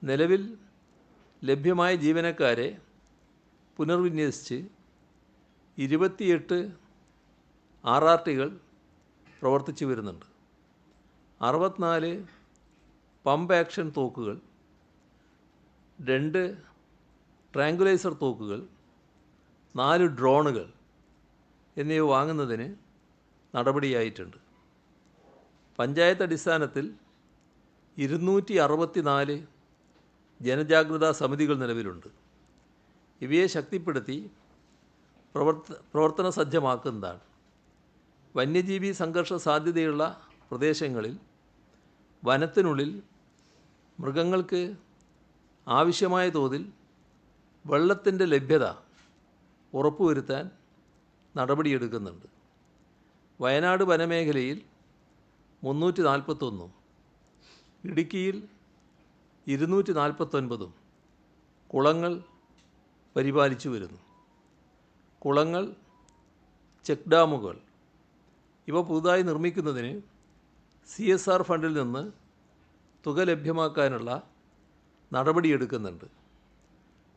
നിലവിൽ ലഭ്യമായ ജീവനക്കാരെ പുനർവിന്യസിച്ച് 28 RRTകൾ പ്രവർത്തിച്ചു വരുന്നുണ്ട്. 64 പമ്പ് ആക്ഷൻ തോക്കുകൾ, 2 ട്രാങ്കുലൈസർ തോക്കുകൾ, 4 ഡ്രോണുകൾ എന്നിവ വാങ്ങുന്നതിന് നടപടിയായിട്ടുണ്ട്. പഞ്ചായത്ത് അടിസ്ഥാനത്തിൽ 264 ജനജാഗ്രതാ സമിതികൾ നിലവിലുണ്ട്. ഇവയെ ശക്തിപ്പെടുത്തി പ്രവർത്തന സജ്ജമാക്കുന്നതാണ്. വന്യജീവി സംഘർഷ സാധ്യതയുള്ള പ്രദേശങ്ങളിൽ വനത്തിനുള്ളിൽ മൃഗങ്ങൾക്ക് ആവശ്യമായ തോതിൽ വെള്ളത്തിൻ്റെ ലഭ്യത ഉറപ്പുവരുത്താൻ നടപടിയെടുക്കുന്നുണ്ട്. വയനാട് വനമേഖലയിൽ 341, ഇടുക്കിയിൽ 249 കുളങ്ങൾ പരിപാലിച്ചു വരുന്നു. കുളങ്ങൾ, ചെക്ക് ഡാമുകൾ ഇവ പുതുതായി നിർമ്മിക്കുന്നതിന് CSR ഫണ്ടിൽ നിന്ന് തുക ലഭ്യമാക്കാനുള്ള നടപടിയെടുക്കുന്നുണ്ട്.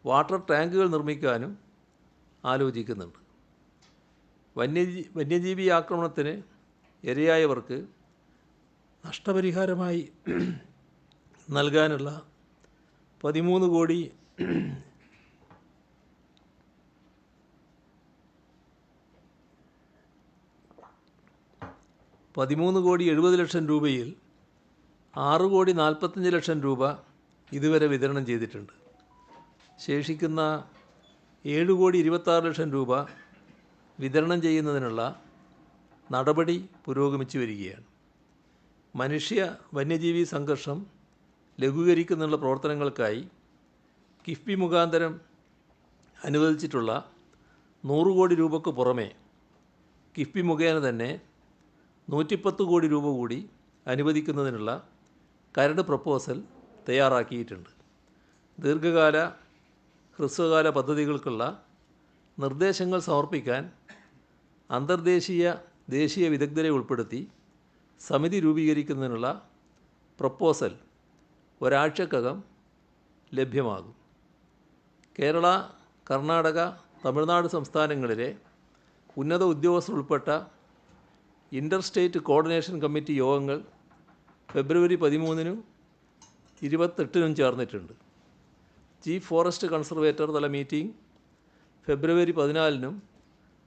വാട്ടർ ടാങ്കുകൾ നിർമ്മിക്കാനും ആലോചിക്കുന്നുണ്ട്. വന്യജീവി ആക്രമണത്തിന് ഇരയായവർക്ക് നഷ്ടപരിഹാരമായി നൽകാനുള്ള 13 കോടി 70 ലക്ഷം രൂപയിൽ 6 കോടി 45 ലക്ഷം രൂപ ഇതുവരെ വിതരണം ചെയ്തിട്ടുണ്ട്. ശേഷിക്കുന്ന 7 കോടി 26 ലക്ഷം രൂപ വിതരണം ചെയ്യുന്നതിനുള്ള നടപടി പുരോഗമിച്ചു വരികയാണ്. മനുഷ്യ വന്യജീവി സംഘർഷം ലഘൂകരിക്കുന്നതിനുള്ള പ്രവർത്തനങ്ങൾക്കായി കിഫ്ബി മുഖാന്തരം അനുവദിച്ചിട്ടുള്ള 100 കോടി രൂപയ്ക്ക് പുറമെ കിഫ്ബി മുഖേന തന്നെ 110 കോടി രൂപ കൂടി അനുവദിക്കുന്നതിനുള്ള കരട് പ്രപ്പോസൽ തയ്യാറാക്കിയിട്ടുണ്ട്. ദീർഘകാല ഹ്രസ്വകാല പദ്ധതികൾക്കുള്ള നിർദ്ദേശങ്ങൾ സമർപ്പിക്കാൻ അന്തർദേശീയ ദേശീയ വിദഗ്ധരെ ഉൾപ്പെടുത്തി സമിതി രൂപീകരിക്കുന്നതിനുള്ള പ്രപ്പോസൽ ഒരാഴ്ചക്കകം ലഭ്യമാകും. കേരള, കർണാടക, തമിഴ്നാട് സംസ്ഥാനങ്ങളിലെ ഉന്നത ഉദ്യോഗസ്ഥർ ഉൾപ്പെട്ട ഇൻ്റർ സ്റ്റേറ്റ് കോർഡിനേഷൻ കമ്മിറ്റി യോഗങ്ങൾ ഫെബ്രുവരി 13-നും 28-നും ചേർന്നിട്ടുണ്ട്. ചീഫ് ഫോറസ്റ്റ് കൺസർവേറ്റർ തല മീറ്റിംഗ് ഫെബ്രുവരി 14-നും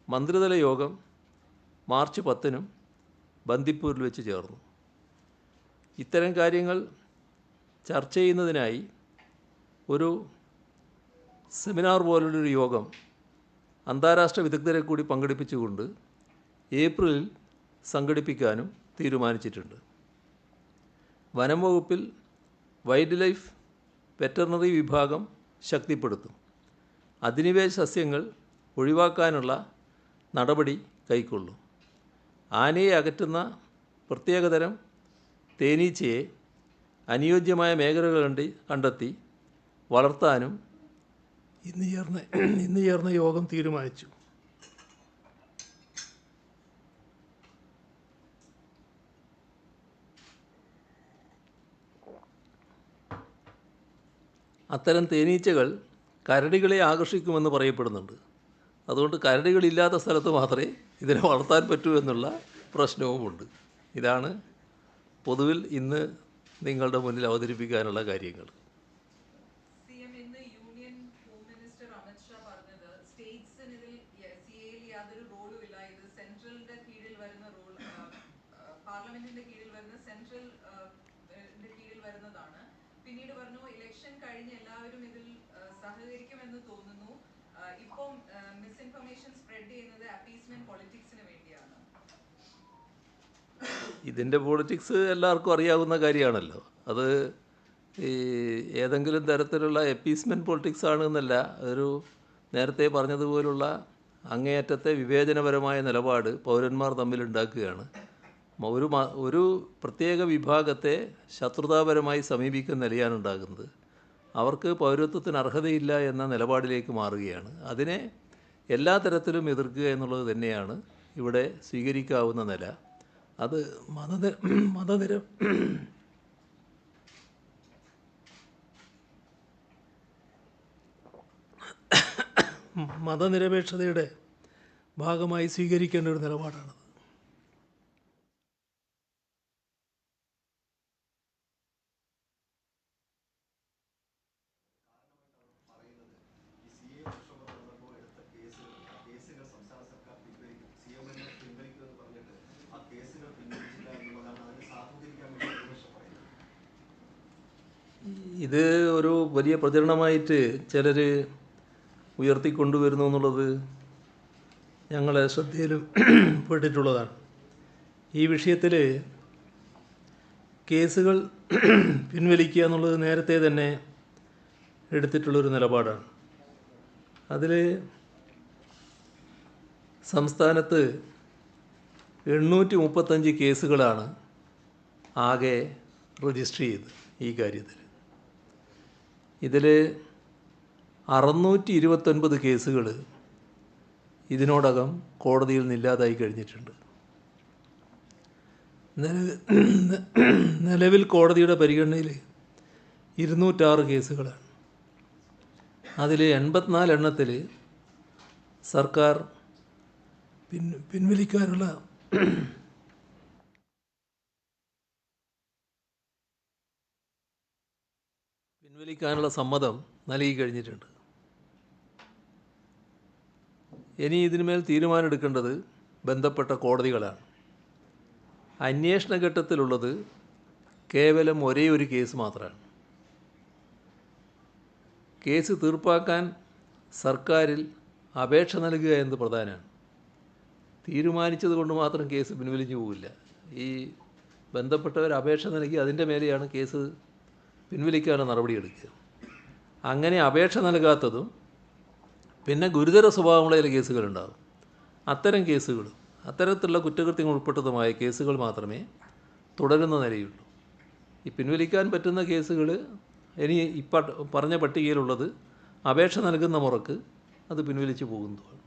മന്ത്രിതല യോഗം മാർച്ച് 10-നും ബന്ദിപ്പൂരിൽ വെച്ച് ചേർന്നു. ഇത്തരം കാര്യങ്ങൾ ചർച്ച ചെയ്യുന്നതിനായി ഒരു സെമിനാർ പോലുള്ളൊരു യോഗം അന്താരാഷ്ട്ര വിദഗ്ധരെ കൂടി പങ്കെടുപ്പിച്ചുകൊണ്ട് ഏപ്രിലിൽ സംഘടിപ്പിക്കാനും തീരുമാനിച്ചിട്ടുണ്ട്. വനം വകുപ്പിൽ വൈൽഡ് ലൈഫ് വെറ്ററിനറി വിഭാഗം ശക്തിപ്പെടുത്തും. അധിനിവേശ സസ്യങ്ങൾ ഒഴിവാക്കാനുള്ള നടപടി കൈക്കൊള്ളും. ആനയെ അകറ്റുന്ന പ്രത്യേകതരം തേനീച്ചയെ അനുയോജ്യമായ മേഖലകൾ കണ്ടെത്തി വളർത്താനും ഇന്ന് ചേർന്ന യോഗം തീരുമാനിച്ചു. അത്തരം തേനീച്ചകൾ കരടികളെ ആകർഷിക്കുമെന്ന് പറയപ്പെടുന്നുണ്ട്. അതുകൊണ്ട് കരടികളില്ലാത്ത സ്ഥലത്ത് മാത്രമേ ഇതിനെ വളർത്താൻ പറ്റൂ എന്നുള്ള പ്രശ്നവുമുണ്ട്. ഇതാണ് പൊതുവിൽ ഇന്ന് നിങ്ങളുടെ മുന്നിൽ അവതരിപ്പിക്കാനുള്ള കാര്യങ്ങൾ. പിന്നീട് പറഞ്ഞു ഇലക്ഷൻ കഴിഞ്ഞ് എല്ലാവരും ഇതിൽ സഹകരിക്കുമെന്ന് തോന്നുന്നു. ഇപ്പം മിസ്ഇൻഫർമേഷൻ സ്പ്രെഡ് ചെയ്യുന്നത് അപ്പീസ്മെന്റ് പൊളിറ്റിക്സിന് വേണ്ടിയാണ്. ഇതിൻ്റെ പൊളിറ്റിക്സ് എല്ലാവർക്കും അറിയാവുന്ന കാര്യമാണല്ലോ. അത് ഈ ഏതെങ്കിലും തരത്തിലുള്ള അപ്പീസ്മെൻറ്റ് പൊളിറ്റിക്സ് ആണെന്നല്ല, ഒരു നേരത്തെ പറഞ്ഞതുപോലുള്ള അങ്ങേയറ്റത്തെ വിവേചനപരമായ നിലപാട് പൗരന്മാർ തമ്മിലുണ്ടാക്കുകയാണ്. ഒരു പ്രത്യേക വിഭാഗത്തെ ശത്രുതാപരമായി സമീപിക്കുന്ന നിലയാണ് ഉണ്ടാകുന്നത്. അവർക്ക് പൗരത്വത്തിന് അർഹതയില്ല എന്ന നിലപാടിലേക്ക് മാറുകയാണ്. അതിനെ എല്ലാ തരത്തിലും എതിർക്കുക എന്നുള്ളത് തന്നെയാണ് ഇവിടെ സ്വീകരിക്കാവുന്ന നില. അത് മതനിരപേക്ഷതയുടെ ഭാഗമായി സ്വീകരിക്കേണ്ട ഒരു നിലപാടാണ്. ഇത് ഒരു വലിയ പ്രചരണമായിട്ട് ചിലർ ഉയർത്തിക്കൊണ്ടുവരുന്നു എന്നുള്ളത് ഞങ്ങളെ ശ്രദ്ധയിലും പെട്ടിട്ടുള്ളതാണ്. ഈ വിഷയത്തിൽ കേസുകൾ പിൻവലിക്കുക എന്നുള്ളത് നേരത്തെ തന്നെ എടുത്തിട്ടുള്ളൊരു നിലപാടാണ്. അതിൽ സംസ്ഥാനത്ത് 835 കേസുകളാണ് ആകെ രജിസ്റ്റർ ചെയ്തത്. ഈ കാര്യത്തിൽ ഇതിൽ 629 കേസുകൾ ഇതിനോടകം കോടതിയിൽ നിന്നില്ലാതായി കഴിഞ്ഞിട്ടുണ്ട്. നിലവിൽ കോടതിയുടെ പരിഗണനയിൽ 206 കേസുകളാണ്. അതിൽ 84 എണ്ണത്തിൽ സർക്കാർ പിൻവലിക്കാനുള്ള പിൻവലിക്കാനുള്ള സമ്മതം നൽകി കഴിഞ്ഞിട്ടുണ്ട്. ഇനി ഇതിന്മേൽ തീരുമാനമെടുക്കേണ്ടത് ബന്ധപ്പെട്ട കോടതികളാണ്. അന്വേഷണ ഘട്ടത്തിലുള്ളത് കേവലം ഒരേ ഒരു കേസ് മാത്രമാണ്. കേസ് തീർപ്പാക്കാൻ സർക്കാരിൽ അപേക്ഷ നൽകുക എന്നത് പ്രധാനമാണ്. തീരുമാനിച്ചത് കൊണ്ട് മാത്രം കേസ് പിൻവലിഞ്ഞു പോവില്ല. ഈ ബന്ധപ്പെട്ടവർ അപേക്ഷ നൽകി അതിൻ്റെ മേലെയാണ് കേസ് പിൻവലിക്കാനുള്ള നടപടിയെടുക്കുക. അങ്ങനെ അപേക്ഷ നൽകാത്തതും പിന്നെ ഗുരുതര സ്വഭാവമുള്ള ചില കേസുകളുണ്ടാകും. അത്തരം കേസുകളും അത്തരത്തിലുള്ള കുറ്റകൃത്യങ്ങൾ ഉൾപ്പെട്ടതുമായ കേസുകൾ മാത്രമേ തുടരുന്ന നിലയുള്ളൂ. ഈ പിൻവലിക്കാൻ പറ്റുന്ന കേസുകൾ ഇനി പറഞ്ഞ പട്ടികയിലുള്ളത് അപേക്ഷ നൽകുന്ന മുറക്ക് അത് പിൻവലിച്ചു പോകുന്നതാണ്.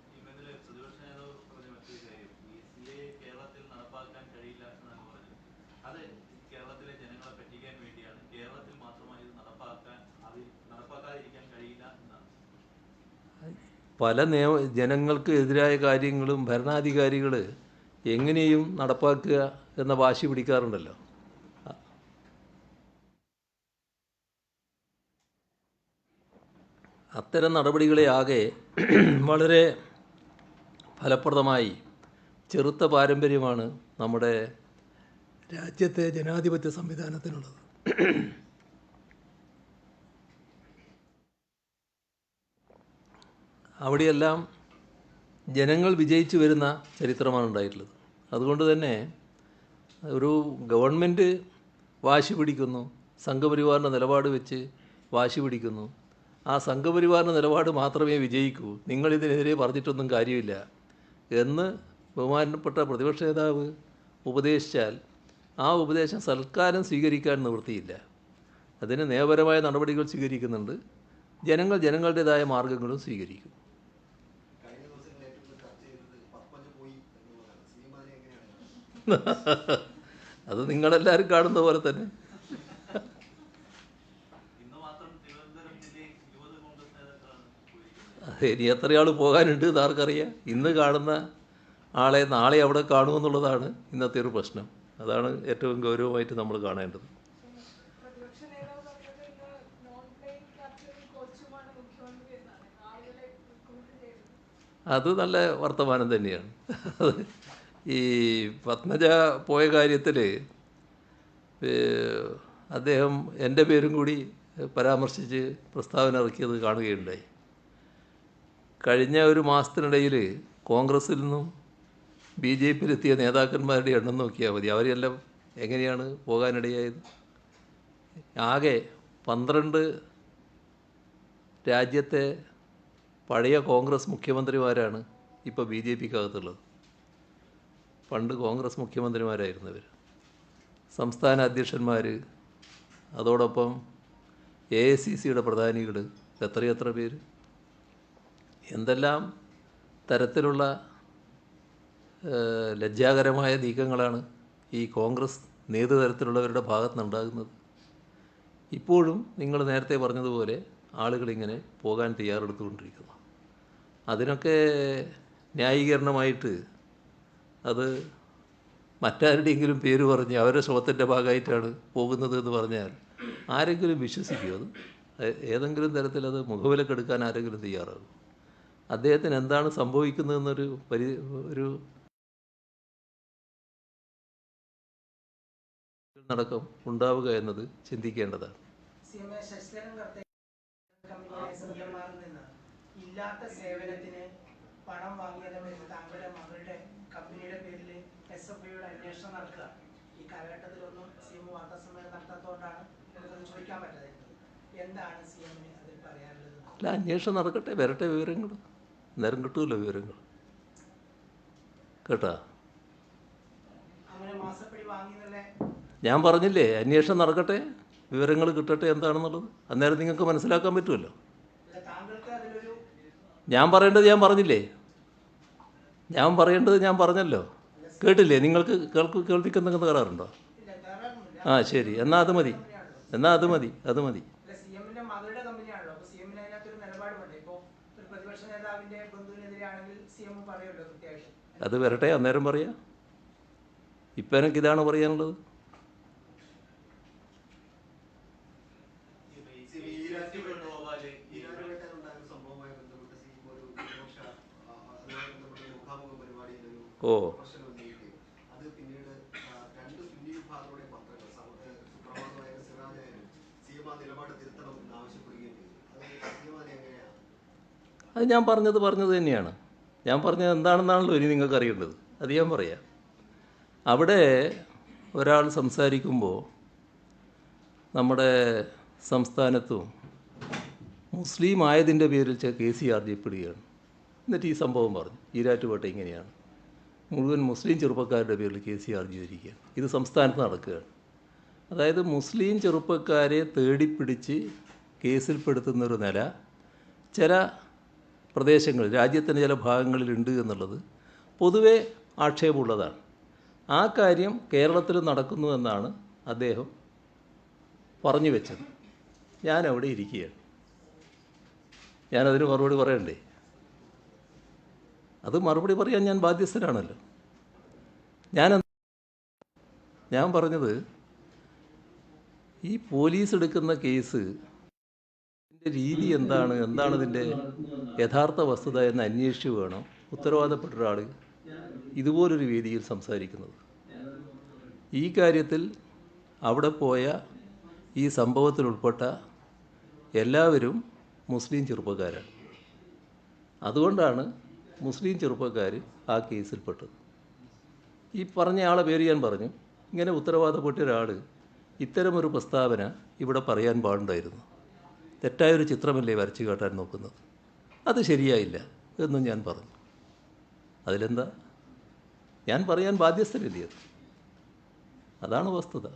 പല ജനങ്ങൾക്ക് എതിരായ കാര്യങ്ങളും ഭരണാധികാരികൾ എങ്ങനെയും നടപ്പാക്കുക എന്ന വാശി പിടിക്കാറുണ്ടല്ലോ. അത്തരം നടപടികളെ ആകെ വളരെ ഫലപ്രദമായി ചെറുത്ത പാരമ്പര്യമാണ് നമ്മുടെ രാജ്യത്തെ ജനാധിപത്യ സംവിധാനത്തിനുള്ളത്. അവിടെയെല്ലാം ജനങ്ങൾ വിജയിച്ചു വരുന്ന ചരിത്രമാണ് ഉണ്ടായിട്ടുള്ളത്. അതുകൊണ്ട് തന്നെ ഒരു ഗവൺമെൻറ് വാശി പിടിക്കുന്നു, സംഘപരിവാറിൻ്റെ നിലപാട് വെച്ച് വാശി പിടിക്കുന്നു. ആ സംഘപരിവാറിൻ്റെ നിലപാട് മാത്രമേ വിജയിക്കൂ, നിങ്ങളിതിനെതിരെ പറഞ്ഞിട്ടൊന്നും കാര്യമില്ല എന്ന് ബഹുമാനപ്പെട്ട പ്രതിപക്ഷ നേതാവ് ഉപദേശിച്ചാൽ ആ ഉപദേശം സൽക്കാരം സ്വീകരിക്കാൻ നിവൃത്തിയില്ല. അതിന് നിയമപരമായ നടപടികൾ സ്വീകരിക്കുന്നുണ്ട്, ജനങ്ങൾ ജനങ്ങളുടേതായ മാർഗങ്ങളും സ്വീകരിക്കും. അത് നിങ്ങളെല്ലാവരും കാണുന്ന പോലെ തന്നെ. ഇനി എത്ര ആൾ പോകാനുണ്ട് എന്ന് ആർക്കറിയാം. ഇന്ന് കാണുന്ന ആളെ നാളെ അവിടെ കാണുമെന്നുള്ളതാണ് ഇന്നത്തെ ഒരു പ്രശ്നം. അതാണ് ഏറ്റവും ഗൗരവമായിട്ട് നമ്മൾ കാണേണ്ടത്. അത് നല്ല വർത്തമാനം തന്നെയാണ്. ഈ പത്മജ പോയ കാര്യത്തിൽ അദ്ദേഹം എൻ്റെ പേരും കൂടി പരാമർശിച്ച് പ്രസ്താവന ഇറക്കിയത് കാണുകയുണ്ടായി. കഴിഞ്ഞ ഒരു മാസത്തിനിടയിൽ കോൺഗ്രസിൽ നിന്നും BJP-യിൽ എത്തിയ നേതാക്കന്മാരുടെ എണ്ണം നോക്കിയാൽ മതി, അവരെല്ലാം എങ്ങനെയാണ് പോകാനിടയായത്. ആകെ 12 രാജ്യത്തെ പഴയ കോൺഗ്രസ് മുഖ്യമന്ത്രിമാരാണ് ഇപ്പോൾ BJP-ക്കകത്തുള്ളത്. പണ്ട് കോൺഗ്രസ് മുഖ്യമന്ത്രിമാരായിരുന്നവർ, സംസ്ഥാന അധ്യക്ഷന്മാർ, അതോടൊപ്പം AICC-യുടെ പ്രധാനികൾ, എത്രയെത്ര പേര്. എന്തെല്ലാം തരത്തിലുള്ള ലജ്ജാകരമായ നീക്കങ്ങളാണ് ഈ കോൺഗ്രസ് നേതൃതലത്തിലുള്ളവരുടെ ഭാഗത്തുനിന്നുണ്ടാകുന്നത്. ഇപ്പോഴും നിങ്ങൾ നേരത്തെ പറഞ്ഞതുപോലെ ആളുകളിങ്ങനെ പോകാൻ തയ്യാറെടുത്തുകൊണ്ടിരിക്കുന്നു. അതിനൊക്കെ ന്യായീകരണമായിട്ട് അത് മറ്റാരുടെയെങ്കിലും പേര് പറഞ്ഞ് അവരുടെ ശ്രമത്തിൻ്റെ ഭാഗമായിട്ടാണ് പോകുന്നത് എന്ന് പറഞ്ഞാൽ ആരെങ്കിലും വിശ്വസിക്കുമോ? അത് ഏതെങ്കിലും തരത്തിൽ അത് മുഖവിലക്കെടുക്കാൻ ആരെങ്കിലും തയ്യാറാകും? അദ്ദേഹത്തിന് എന്താണ് സംഭവിക്കുന്നതെന്നൊരു ഒരു നടക്കം ഉണ്ടാവുക എന്നത് ചിന്തിക്കേണ്ടതാണ്. ഇല്ലാത്ത സേവനത്തിന് പണം വാങ്ങിയതെന്ന് താങ്കളുടെ മകളുടെ കമ്പനിയുടെ പേരിൽ SFIയുടെ അന്വേഷണം നടക്കുക. ഈ കാലഘട്ടത്തിലൊന്നും CM വാർത്താസമ്മേളനം നടത്താത്തതുകൊണ്ടാണ് നമുക്കത് ചോദിക്കാൻ പറ്റാതിരുന്നത്. എന്താണ് CM-ന് അതിൽ പറയാനുള്ളത്? അല്ല, അന്വേഷണം നടക്കട്ടെ, വരട്ടെ വിവരങ്ങൾ, നേരം കിട്ടുമല്ലോ വിവരങ്ങൾ. കേട്ടാ, അങ്ങനെ മാസപ്പടി വാങ്ങിയെന്നല്ലേ ഞാൻ പറഞ്ഞില്ലേ, അന്വേഷണം നടക്കട്ടെ, വിവരങ്ങൾ കിട്ടട്ടെ എന്താണെന്നുള്ളത്. അന്നേരം നിങ്ങൾക്ക് മനസ്സിലാക്കാൻ പറ്റുമല്ലോ. ഞാൻ പറയേണ്ടത് ഞാൻ പറഞ്ഞില്ലേ, ഞാൻ പറയേണ്ടത് ഞാൻ പറഞ്ഞല്ലോ. കേട്ടില്ലേ? നിങ്ങൾക്ക് കേൾപ്പിക്കുന്ന കരാറുണ്ടോ? ആ ശരി, എന്നാൽ അത് മതി, അത് മതി. അത് വരട്ടെ, അന്നേരം പറയാം. ഇപ്പം എനിക്കിതാണ് പറയാനുള്ളത്. ഓ പ്രശ്നം ഉന്നയിക്കുകയും അത് പിന്നീട് രണ്ട് സുന്നി വിഭാഗങ്ങളുടെ പത്രങ്ങൾ സുപ്രഭാതമായാലും സിറാജായാലും സി.എം. ആ നിലപാട് തിരുത്തണം എന്ന് ആവശ്യപ്പെടുകയും ചെയ്തു. അത് സി.എം. എങ്ങനെയാണ്? അത് ഞാൻ പറഞ്ഞത് തന്നെയാണ്. ഞാൻ പറഞ്ഞത് എന്താണെന്നാണല്ലോ ഇനി നിങ്ങൾക്ക് അറിയേണ്ടത്. അത് ഞാൻ പറയാം. അവിടെ ഒരാൾ സംസാരിക്കുമ്പോൾ നമ്മുടെ സംസ്ഥാനത്തും മുസ്ലിം ആയതിൻ്റെ പേരിൽ കേസ് ചാർജ് ചെയ്യപ്പെടുകയാണ്. എന്നിട്ട് ഈ സംഭവം പറഞ്ഞു, ഈരാറ്റുപേട്ട ഇങ്ങനെയാണ്, മുഴുവൻ മുസ്ലിം ചെറുപ്പക്കാരുടെ പേരിൽ കേസ് ചാർജ് ചെയ്തിരിക്കുകയാണ്. ഇത് സംസ്ഥാനത്ത് നടക്കുകയാണ്. അതായത് മുസ്ലിം ചെറുപ്പക്കാരെ തേടിപ്പിടിച്ച് കേസിൽപ്പെടുത്തുന്നൊരു നില ചില പ്രദേശങ്ങളിൽ, രാജ്യത്തിൻ്റെ ചില ഭാഗങ്ങളിലുണ്ട് എന്നുള്ളത് പൊതുവെ ആക്ഷേപമുള്ളതാണ്. ആ കാര്യം കേരളത്തിൽ നടക്കുന്നു എന്നാണ് അദ്ദേഹം പറഞ്ഞു വെച്ചത്. ഞാനവിടെ ഇരിക്കുകയാണ്. ഞാനതിന് മറുപടി പറയണ്ടേ? അത് മറുപടി പറയാൻ ഞാൻ ബാധ്യസ്ഥനാണല്ലോ. ഞാൻ പറഞ്ഞത്, ഈ പോലീസ് എടുക്കുന്ന കേസ് ഇതിൻ്റെ രീതി എന്താണ് ഇതിൻ്റെ യഥാർത്ഥ വസ്തുത എന്ന് അന്വേഷിച്ച് വേണം ഉത്തരവാദപ്പെട്ട ഒരാൾ ഇതുപോലൊരു വേദിയിൽ സംസാരിക്കുന്നത്. ഈ കാര്യത്തിൽ അവിടെ പോയ ഈ സംഭവത്തിൽ ഉൾപ്പെട്ട എല്ലാവരും മുസ്ലിം ചെറുപ്പക്കാരാണ്. അതുകൊണ്ടാണ് മുസ്ലിം ചെറുപ്പക്കാർ ആ കേസിൽപ്പെട്ടത്. ഈ പറഞ്ഞ ആളെ പേര് ഞാൻ പറഞ്ഞു. ഇങ്ങനെ ഉത്തരവാദപ്പെട്ട ഒരാൾ ഇത്തരമൊരു പ്രസ്താവന ഇവിടെ പറയാൻ പാടുണ്ടായിരുന്നു. തെറ്റായൊരു ചിത്രമല്ലേ വരച്ചു കാട്ടാൻ നോക്കുന്നത്. അത് ശരിയായില്ല എന്നും ഞാൻ പറഞ്ഞു. അതിലെന്താ? ഞാൻ പറയാൻ ബാധ്യസ്ഥനല്ലേ അത്. അതാണ് വസ്തുത.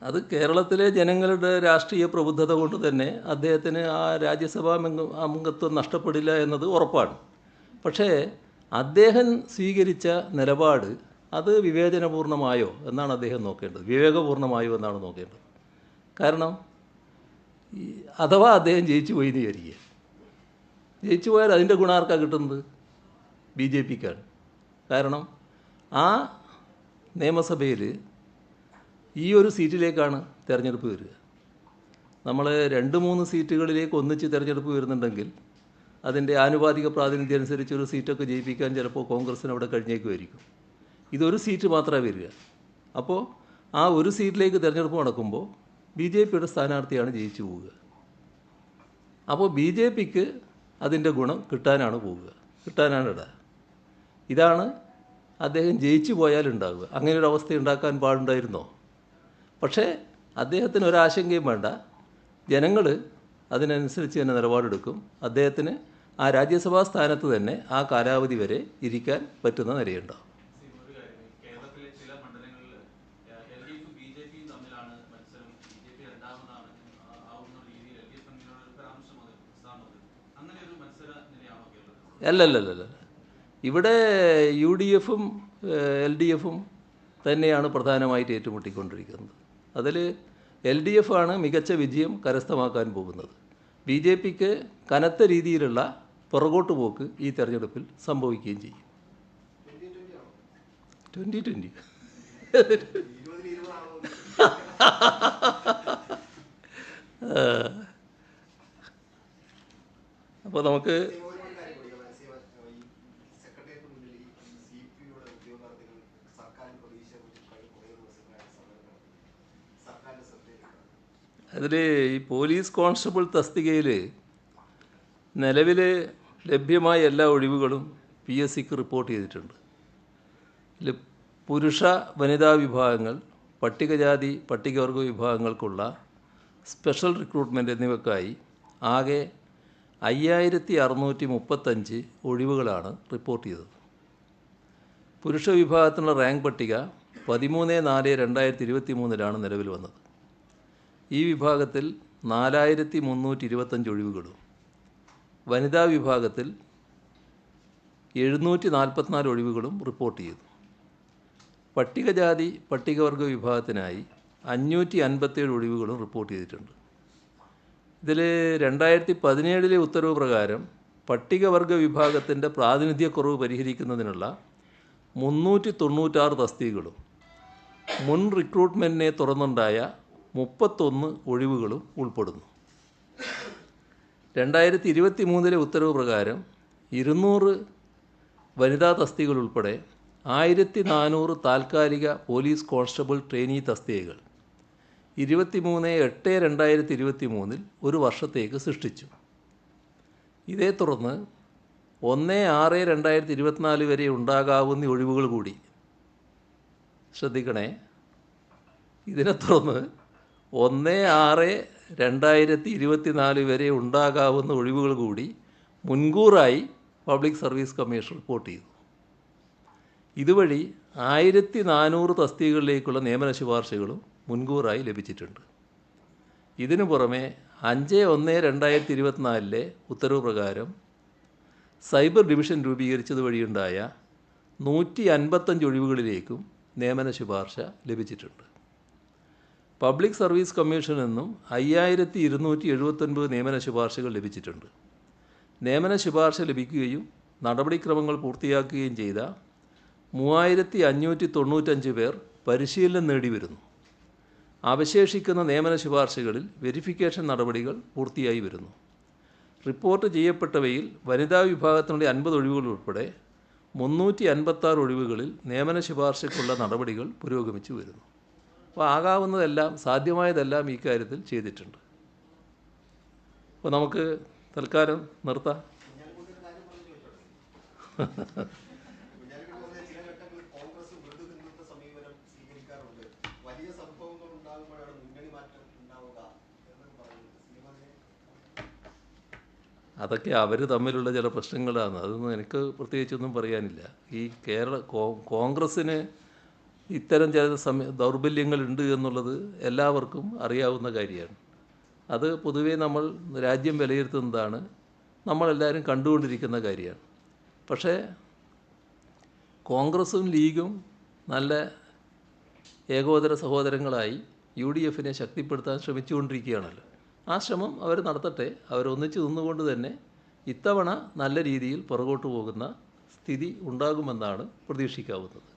അത് കേരളത്തിലെ ജനങ്ങളുടെ രാഷ്ട്രീയ പ്രബുദ്ധത കൊണ്ട് തന്നെ അദ്ദേഹത്തിന് ആ രാജ്യസഭാ അംഗത്വം നഷ്ടപ്പെടില്ല എന്നത് ഉറപ്പാണ്. പക്ഷേ അദ്ദേഹം സ്വീകരിച്ച നിലപാട് അത് വിവേചനപൂർണ്ണമായോ എന്നാണ് അദ്ദേഹം നോക്കേണ്ടത്, വിവേകപൂർണ്ണമായോ എന്നാണ് നോക്കേണ്ടത്. കാരണം അഥവാ അദ്ദേഹം ജയിച്ചു പോയി എന്ന് വിചാരിക്കുക. ജയിച്ചു പോയാൽ അതിൻ്റെ ഗുണം ആർക്കാണ് കിട്ടുന്നത്? BJPക്കാണ്. കാരണം ആ നിയമസഭയിൽ ഈ ഒരു സീറ്റിലേക്കാണ് തിരഞ്ഞെടുപ്പ് വരിക. നമ്മൾ 2-3 സീറ്റുകളിലേക്ക് ഒന്നിച്ച് തിരഞ്ഞെടുപ്പ് വരുന്നുണ്ടെങ്കിൽ അതിൻ്റെ ആനുപാതിക പ്രാതിനിധ്യം അനുസരിച്ച് ഒരു സീറ്റൊക്കെ ജയിപ്പിക്കാൻ ചിലപ്പോൾ കോൺഗ്രസ്സിന് അവിടെ കഴിഞ്ഞേക്കുമായിരിക്കും. ഇതൊരു സീറ്റ് മാത്രമേ വരിക. അപ്പോൾ ആ ഒരു സീറ്റിലേക്ക് തിരഞ്ഞെടുപ്പ് നടക്കുമ്പോൾ BJPയുടെ സ്ഥാനാർത്ഥിയാണ് ജയിച്ചു പോവുക. അപ്പോൾ BJPക്ക് അതിൻ്റെ ഗുണം കിട്ടാനാണ് ഇടുക. ഇതാണ് അദ്ദേഹം ജയിച്ചു പോയാലുണ്ടാവുക. അങ്ങനെയൊരു അവസ്ഥ ഉണ്ടാക്കാൻ പാടുണ്ടായിരുന്നോ? പക്ഷേ അദ്ദേഹത്തിന് ഒരാശങ്കയും വേണ്ട. ജനങ്ങൾ അതിനനുസരിച്ച് തന്നെ നിലപാടെടുക്കും. അദ്ദേഹത്തിന് ആ രാജ്യസഭാ സ്ഥാനത്ത് തന്നെ ആ കാലാവധി വരെ ഇരിക്കാൻ പറ്റുന്ന നിലയുണ്ടാവും. അല്ലല്ലല്ല, ഇവിടെ UDFും LDFും തന്നെയാണ് പ്രധാനമായിട്ട് ഏറ്റുമുട്ടിക്കൊണ്ടിരിക്കുന്നത്. അതിൽ LDF ആണ് മികച്ച വിജയം കരസ്ഥമാക്കാൻ പോകുന്നത്. BJPക്ക് കനത്ത രീതിയിലുള്ള പുറകോട്ട് പോക്ക് ഈ തെരഞ്ഞെടുപ്പിൽ സംഭവിക്കുകയും ചെയ്യും. 2020 അപ്പോൾ നമുക്ക് അതിൽ ഈ പോലീസ് കോൺസ്റ്റബിൾ തസ്തികയിൽ നിലവിൽ ലഭ്യമായ എല്ലാ ഒഴിവുകളും PSCക്ക് റിപ്പോർട്ട് ചെയ്തിട്ടുണ്ട്. ഇതിൽ പുരുഷ വനിതാ വിഭാഗങ്ങൾ, പട്ടികജാതി പട്ടികവർഗ വിഭാഗങ്ങൾക്കുള്ള സ്പെഷ്യൽ റിക്രൂട്ട്മെൻറ്റ് എന്നിവയ്ക്കായി ആകെ 5635 ഒഴിവുകളാണ് റിപ്പോർട്ട് ചെയ്തത്. പുരുഷ വിഭാഗത്തിനുള്ള റാങ്ക് പട്ടിക 13/4/2023 നിലവിൽ വന്നത്. ഈ വിഭാഗത്തിൽ 4325 ഒഴിവുകളും വനിതാ വിഭാഗത്തിൽ 744 ഒഴിവുകളും റിപ്പോർട്ട് ചെയ്തു. പട്ടികജാതി പട്ടികവർഗ വിഭാഗത്തിനായി 557 ഒഴിവുകളും റിപ്പോർട്ട് ചെയ്തിട്ടുണ്ട്. ഇതിൽ 2017 ഉത്തരവ് പ്രകാരം പട്ടികവർഗ വിഭാഗത്തിൻ്റെ പ്രാതിനിധ്യക്കുറവ് പരിഹരിക്കുന്നതിനുള്ള 396 തസ്തികകളും മുൻ റിക്രൂട്ട്മെൻറ്റിനെ തുടർന്നുണ്ടായ 31 ഒഴിവുകളും ഉൾപ്പെടുന്നു. 2023 ഉത്തരവ് പ്രകാരം 200 വനിതാ തസ്തികകൾ ഉൾപ്പെടെ 1400 താൽക്കാലിക പോലീസ് കോൺസ്റ്റബിൾ ട്രെയിനി തസ്തികകൾ 23/8/2023 ഒരു വർഷത്തേക്ക് സൃഷ്ടിച്ചു. ഇതേ തുടർന്ന് 1/6/2024 വരെ ഉണ്ടാകാവുന്ന ഒഴിവുകൾ കൂടി ശ്രദ്ധിക്കണേ. ഇതിനെ തുടർന്ന് 1/6/2024 വരെ ഉണ്ടാകാവുന്ന ഒഴിവുകൾ കൂടി മുൻകൂറായി പബ്ലിക് സർവീസ് കമ്മീഷൻ റിപ്പോർട്ട് ചെയ്തു. ഇതുവഴി 1400 തസ്തികകളിലേക്കുള്ള നിയമന ശുപാർശകളും മുൻകൂറായി ലഭിച്ചിട്ടുണ്ട്. ഇതിനു പുറമെ 5/1/2024 ഉത്തരവ് പ്രകാരം സൈബർ ഡിവിഷൻ രൂപീകരിച്ചത് വഴിയുണ്ടായ 155 ഒഴിവുകളിലേക്കും നിയമന ശുപാർശ ലഭിച്ചിട്ടുണ്ട്. പബ്ലിക് സർവീസ് കമ്മീഷനിൽ നിന്നും 5279 നിയമന ശുപാർശകൾ ലഭിച്ചിട്ടുണ്ട്. നിയമന ശുപാർശ ലഭിക്കുകയും നടപടിക്രമങ്ങൾ പൂർത്തിയാക്കുകയും ചെയ്ത 3595 പേർ പരിശീലനം നേടി വരുന്നു. അവശേഷിക്കുന്ന നിയമന ശുപാർശകളിൽ വെരിഫിക്കേഷൻ നടപടികൾ പൂർത്തിയായി വരുന്നു. റിപ്പോർട്ട് ചെയ്യപ്പെട്ടവയിൽ വനിതാ വിഭാഗത്തിനുള്ള 50 ഒഴിവുകൾ ഉൾപ്പെടെ 356 ഒഴിവുകളിൽ നിയമന ശുപാർശയ്ക്കുള്ള നടപടികൾ പുരോഗമിച്ചു വരുന്നു. അപ്പോൾ ആകാവുന്നതെല്ലാം സാധ്യമായതെല്ലാം ഈ കാര്യത്തിൽ ചെയ്തിട്ടുണ്ട്. അപ്പോൾ നമുക്ക് തൽക്കാലം നിർത്താം. അതൊക്കെ അവർ തമ്മിലുള്ള ചില പ്രശ്നങ്ങളാണ്. അതൊന്നും എനിക്ക് പ്രത്യേകിച്ചൊന്നും പറയാനില്ല. ഈ കോൺഗ്രസ്സിന് ഇത്തരം ചില ദൗർബല്യങ്ങളുണ്ട് എന്നുള്ളത് എല്ലാവർക്കും അറിയാവുന്ന കാര്യമാണ്. അത് പൊതുവേ നമ്മൾ രാജ്യം വിലയിരുത്തുന്നതാണ്, നമ്മളെല്ലാവരും കണ്ടുകൊണ്ടിരിക്കുന്ന കാര്യമാണ്. പക്ഷേ കോൺഗ്രസും ലീഗും നല്ല ഏകോദര സഹോദരങ്ങളായി UDFനെ ശക്തിപ്പെടുത്താൻ ശ്രമിച്ചുകൊണ്ടിരിക്കുകയാണല്ലോ. ആ ശ്രമം അവർ നടത്തട്ടെ. അവരൊന്നിച്ച് നിന്നുകൊണ്ട് തന്നെ ഇത്തവണ നല്ല രീതിയിൽ പുറകോട്ട് പോകുന്ന സ്ഥിതി ഉണ്ടാകുമെന്നാണ് പ്രതീക്ഷിക്കാവുന്നത്.